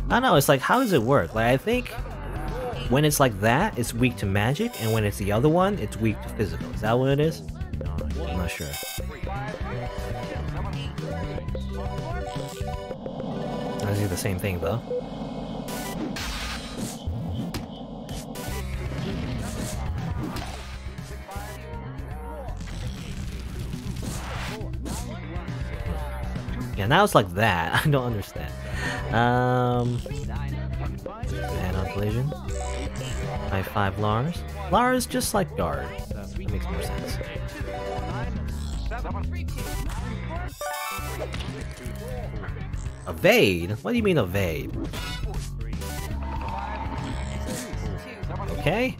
don't know, it's like, how does it work? Like, I think when it's like that, it's weak to magic, and when it's the other one, it's weak to physical. Is that what it is? I'm not sure. I do the same thing, though. Yeah, now it's like that. I don't understand. And on collision. High five Lars. Lars just like guard. That makes more sense. Evade? What do you mean evade? Okay.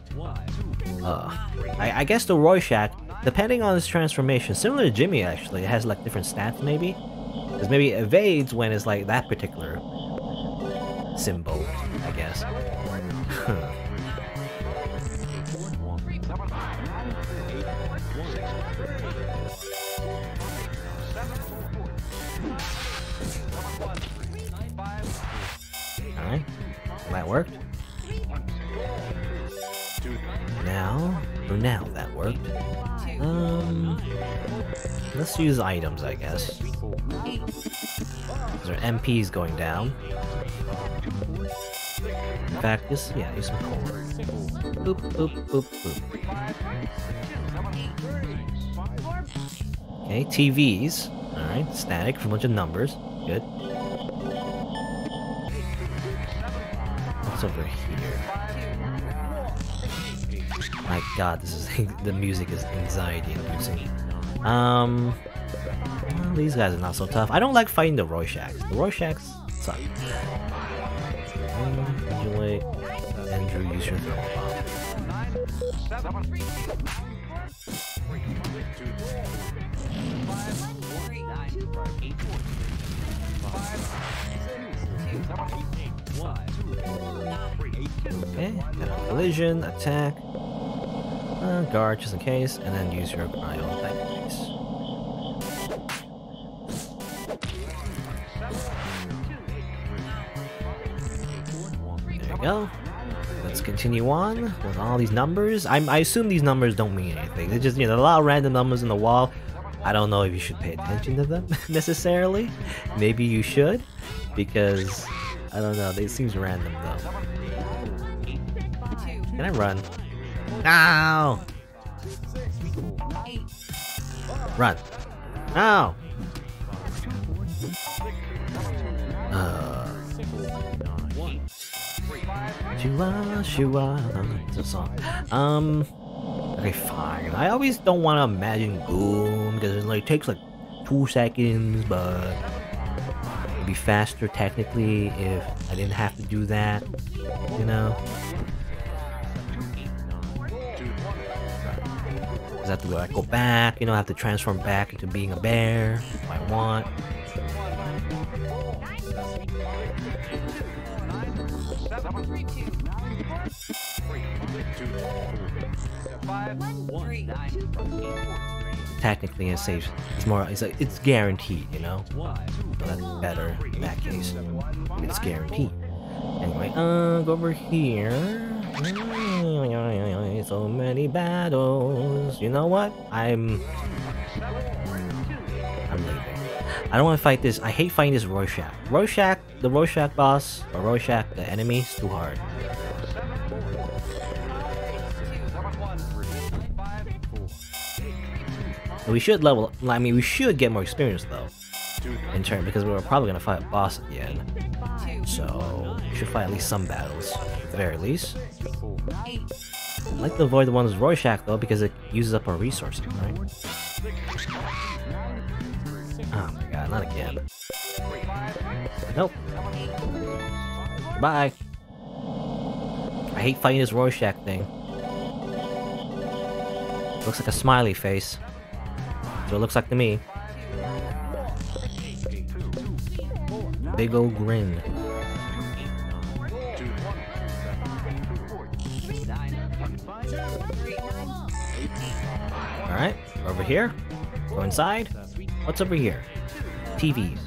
I guess the Rorschach, depending on his transformation, similar to Jimmy actually, it has like different stats maybe. Because maybe it evades when it's like that particular symbol, I guess. Alright, that worked. Now that worked. Let's use items, I guess. There are MPs going down. In fact, use some core. Boop, boop, boop, boop. Okay, TVs. Alright, static for a bunch of numbers. Good. What's over here? My god, this is the music is anxiety inducing. Well, these guys are not so tough. I don't like fighting the Rorschachs. The Rorschachs suck. Enjoy. Andrew, use your throw bomb. Okay, collision, attack, guard just in case, and then use your ion type base. There you go. Let's continue on with all these numbers. I assume these numbers don't mean anything. They're just, there are a lot of random numbers in the wall. I don't know if you should pay attention to them necessarily. Maybe you should, because I don't know. They seems random though. Can I run? No! Run! No! It's a song. Okay, fine. I always don't want to imagine Boom because it like takes like 2 seconds, but it'd be faster technically if I didn't have to do that, you know? Because I have to like, go back, you know, I have to transform back into being a bear if I want. Technically, it saves. It's more. It's like it's guaranteed, you know. So that's better in that case. It's guaranteed. Anyway, go over here. So many battles. You know what? I'm leaving. I don't want to fight this. I hate fighting this Rorschach. The Rorschach boss, or Rorschach, the enemy, is too hard. We should level. I mean, we should get more experience though, in turn, because we're probably gonna fight a boss at the end. So we should fight at least some battles, at the very least. I'd like to avoid the ones with Rorschach though, because it uses up our resources, right? Oh my god, not again. Nope. Bye. I hate fighting this Rorschach thing. Looks like a smiley face. So it looks like to me. Big ol' grin. Alright, over here. Go inside. What's over here? TVs.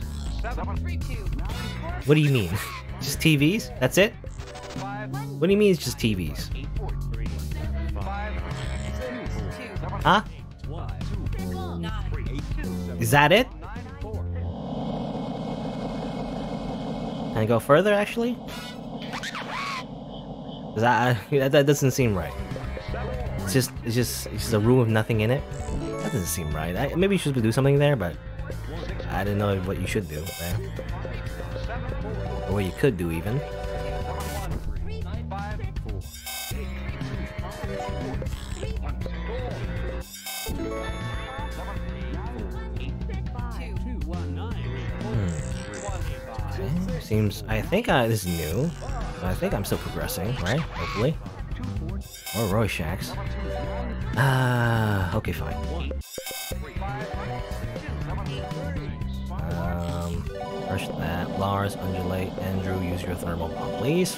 What do you mean? Just TVs? That's it? What do you mean it's just TVs? Huh? Is that it? Can I go further, actually? That doesn't seem right. It's just a room with nothing in it. That doesn't seem right. Maybe you should do something there, but I didn't know what you should do there, or what you could do even. Seems. I think this is new. I think I'm still progressing, right? Hopefully. Or Rorschachs. Okay, fine. First that. Lars, Undulate, Andrew, use your thermal bomb, please.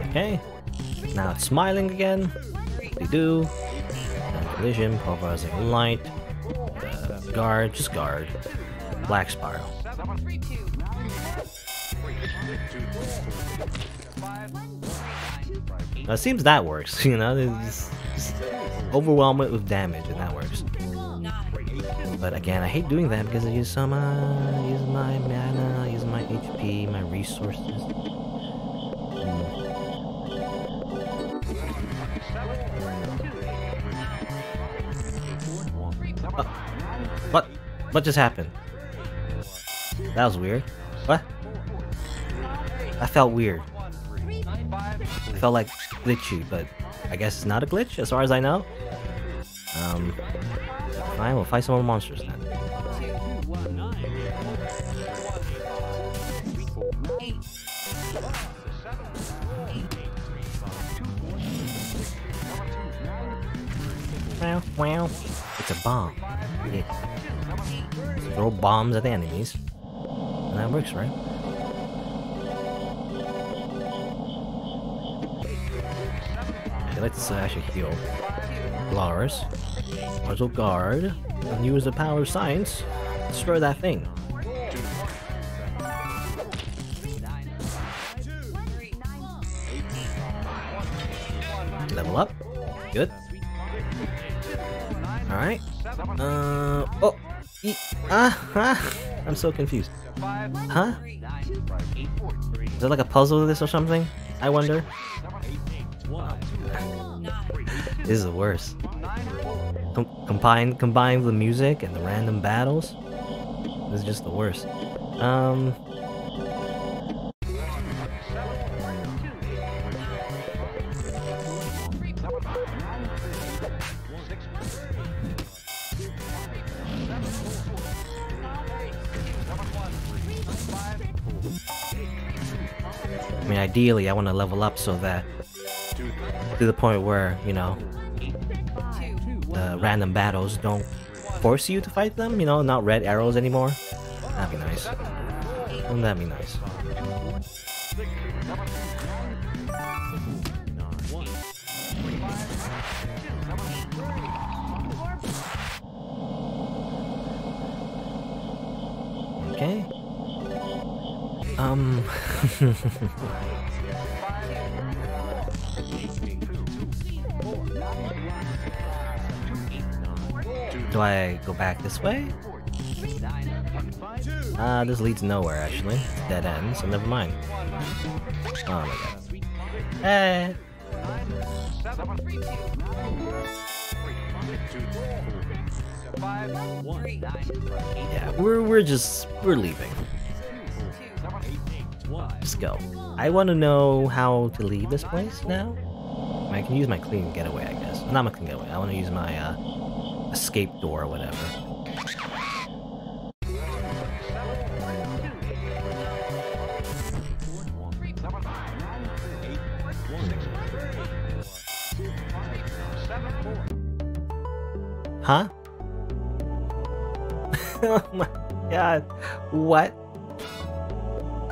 Okay. Now it's smiling again. They do. And collision, pulverizing light. Guard, just guard. Black spiral. Now it seems that works, you know, just overwhelm it with damage and that works. But again, I hate doing that because I use some, use my mana, use my HP, my resources. Oh. What? What just happened? That was weird. What? I felt weird. I felt like glitchy, but I guess it's not a glitch as far as I know. Fine, we'll fight some more monsters then. Wow. It's a bomb. Yeah. Throw bombs at the enemies. And that works, right? Okay, let's actually heal. Lars. Lars will guard. And use the power of science. Destroy that thing. Level up. Good. Alright. Oh! I'm so confused. Huh? Is there like a puzzle to this or something? I wonder. This is the worst. Combine the music and the random battles. This is just the worst. I mean, ideally, I want to level up so that to the point where, you know, the random battles don't force you to fight them, you know, not red arrows anymore. That'd be nice. Wouldn't that be nice? Okay. Do I go back this way? This leads nowhere actually. It's dead end, so never mind. Oh my god. Hey! Yeah, we're leaving. Let's go. I want to know how to leave this place now. I can use my clean getaway, I guess. Not my clean getaway. I want to use my escape door or whatever. Huh? Oh my god. What?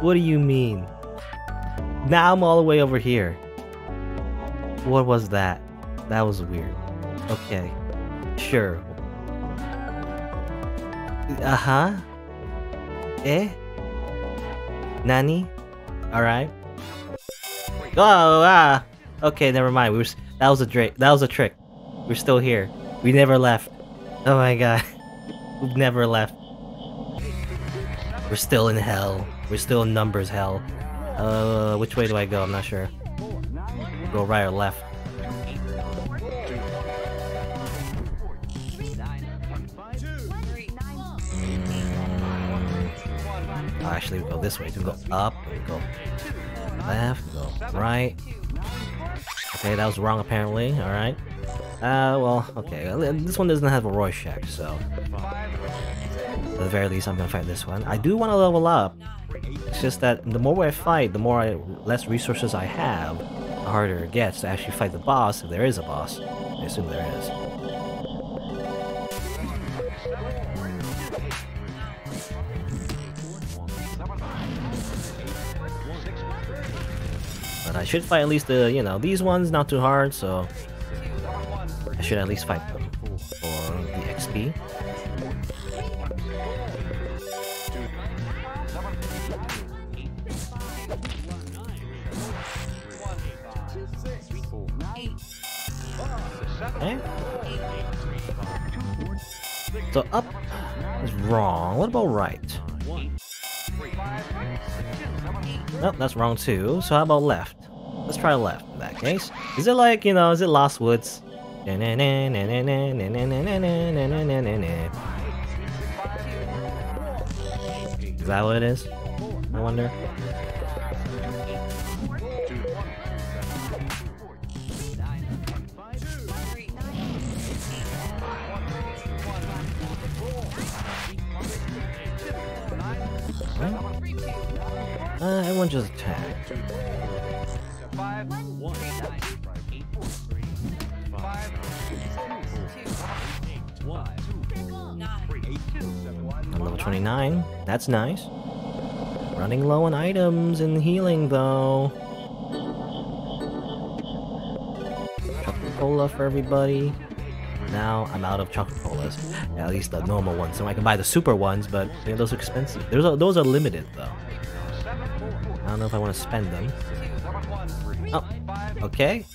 What do you mean? Now I'm all the way over here. What was that? That was weird. Okay. Sure. Uh-huh. Eh? Nani? Alright. Oh, okay, never mind. That was a trick. That was a trick. We're still here. We never left. Oh my god. We've never left. We're still in hell. We're still in numbers hell. Which way do I go? I'm not sure. Go right or left. Actually, we go this way. We go up, we go left, we go right. Okay, that was wrong apparently. Alright. Well, okay. This one doesn't have a Rorschach, so at the very least, I'm gonna fight this one. I do want to level up. It's just that the more I fight, the less resources I have, the harder it gets to actually fight the boss, if there is a boss. I assume there is. But I should fight at least the, you know, these ones, not too hard, so I should at least fight them for the XP. Okay. So up is wrong. What about right? Nope, that's wrong too. So how about left? Let's try left in that case. Is it like, you know, is it Lost Woods? Is that what it is? I wonder. Everyone just attack. I'm level 29. That's nice. Running low on items and healing though. Chocolate cola for everybody. Now I'm out of chocolate colas. Yeah, at least the normal ones. So I can buy the super ones, but you know, those are expensive. Those are limited though. I don't know if I want to spend them. Oh, okay.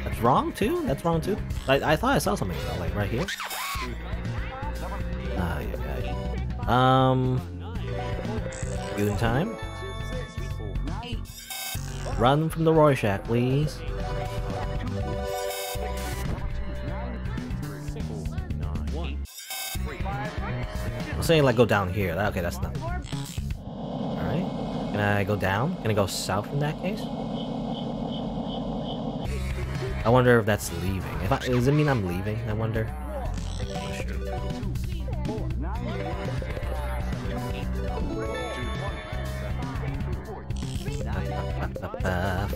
That's wrong too? That's wrong too? I thought I saw something though, like right here. Ah, yeah, guys. Good time. Run from the Rorschach, please. I'm saying like go down here. Okay, that's not. Alright. Can I go down? Can I go south in that case? I wonder if that's leaving. Does it mean I'm leaving? I wonder.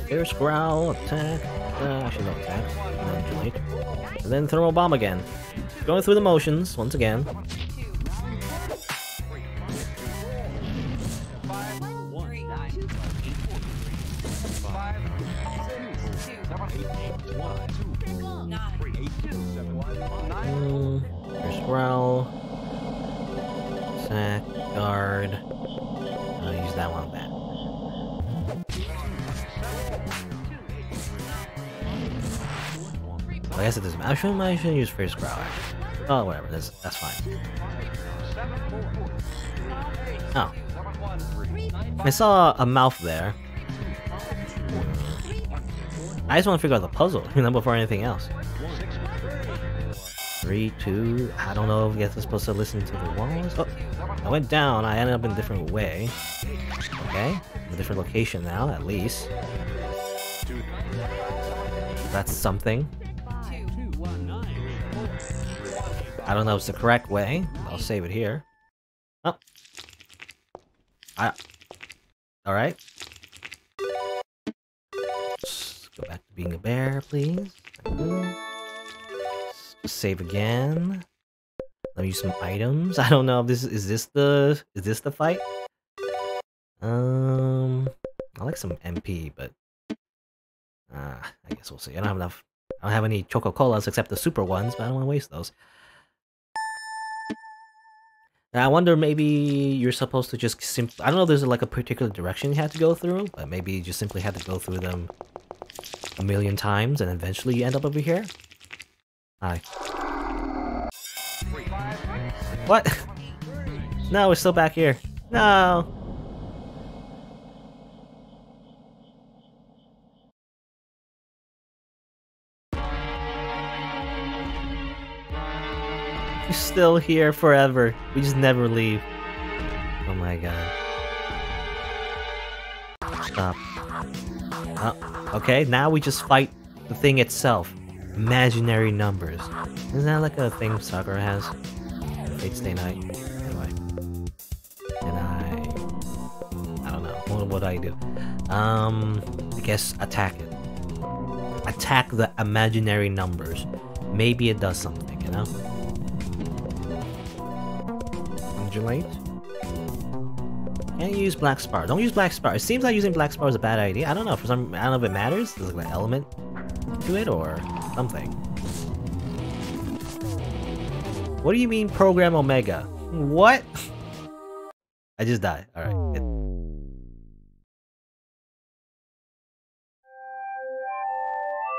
Fierce growl, attack. Actually, no attack. Modulate. And then thermal bomb again. Going through the motions once again. Fierce growl. Attack. Guard. I'll use that one on that. I guess it doesn't matter. I shouldn't use Fierce Growl. Oh, whatever. That's fine. Oh. I saw a mouth there. I just want to figure out the puzzle, you know, before anything else. 3, 2. I don't know if I'm supposed to listen to the walls. Oh, I went down. I ended up in a different way. Okay. A different location now, at least. That's something. I don't know if it's the correct way. I'll save it here. Oh. Alright. Let's go back to being a bear, please. Save again. Let me use some items. I don't know if this is this the fight? I like some MP, but I guess we'll see. I don't have enough. I don't have any Choco-Colas except the super ones, but I don't want to waste those. Now, I wonder maybe you're supposed to just simply... I don't know if there's like a particular direction you have to go through, but maybe you just simply have to go through them a million times and eventually you end up over here? Hi. What? No, we're still back here. No! We're still here forever. We just never leave. Oh my god. Stop. Oh, okay, now we just fight the thing itself. Imaginary numbers. Isn't that like a thing Sakura has? Fate Stay Night. Anyway. And I don't know. What do I do? I guess attack it. Attack the imaginary numbers. Maybe it does something, you know? Undulate? Can't use Black Spar. Don't use Black Spar. It seems like using Black Spar is a bad idea. I don't know. I don't know if it matters. There's like an element to it or something. What do you mean Program Omega? What? I just died. Alright.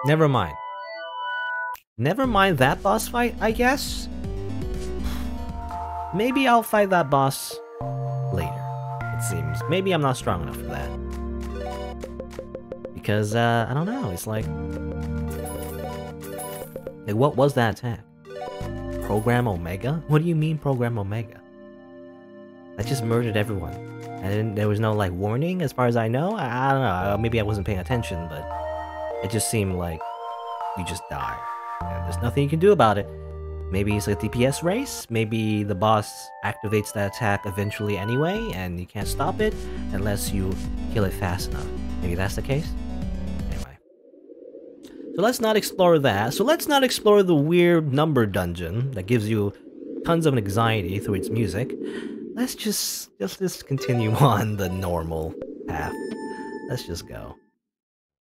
Never mind. Never mind that boss fight, I guess? Maybe I'll fight that boss later. It seems. Maybe I'm not strong enough for that. Because, I don't know, it's like... Like, what was that attack? Program Omega? What do you mean Program Omega? That just murdered everyone. And there was no, like, warning as far as I know? I don't know, maybe I wasn't paying attention, but... It just seemed like you just die. And there's nothing you can do about it. Maybe it's like a DPS race? Maybe the boss activates that attack eventually anyway, and you can't stop it unless you kill it fast enough. Maybe that's the case? Anyway. So let's not explore that. So let's not explore the weird number dungeon that gives you tons of anxiety through its music. Let's just continue on the normal path. Let's just go.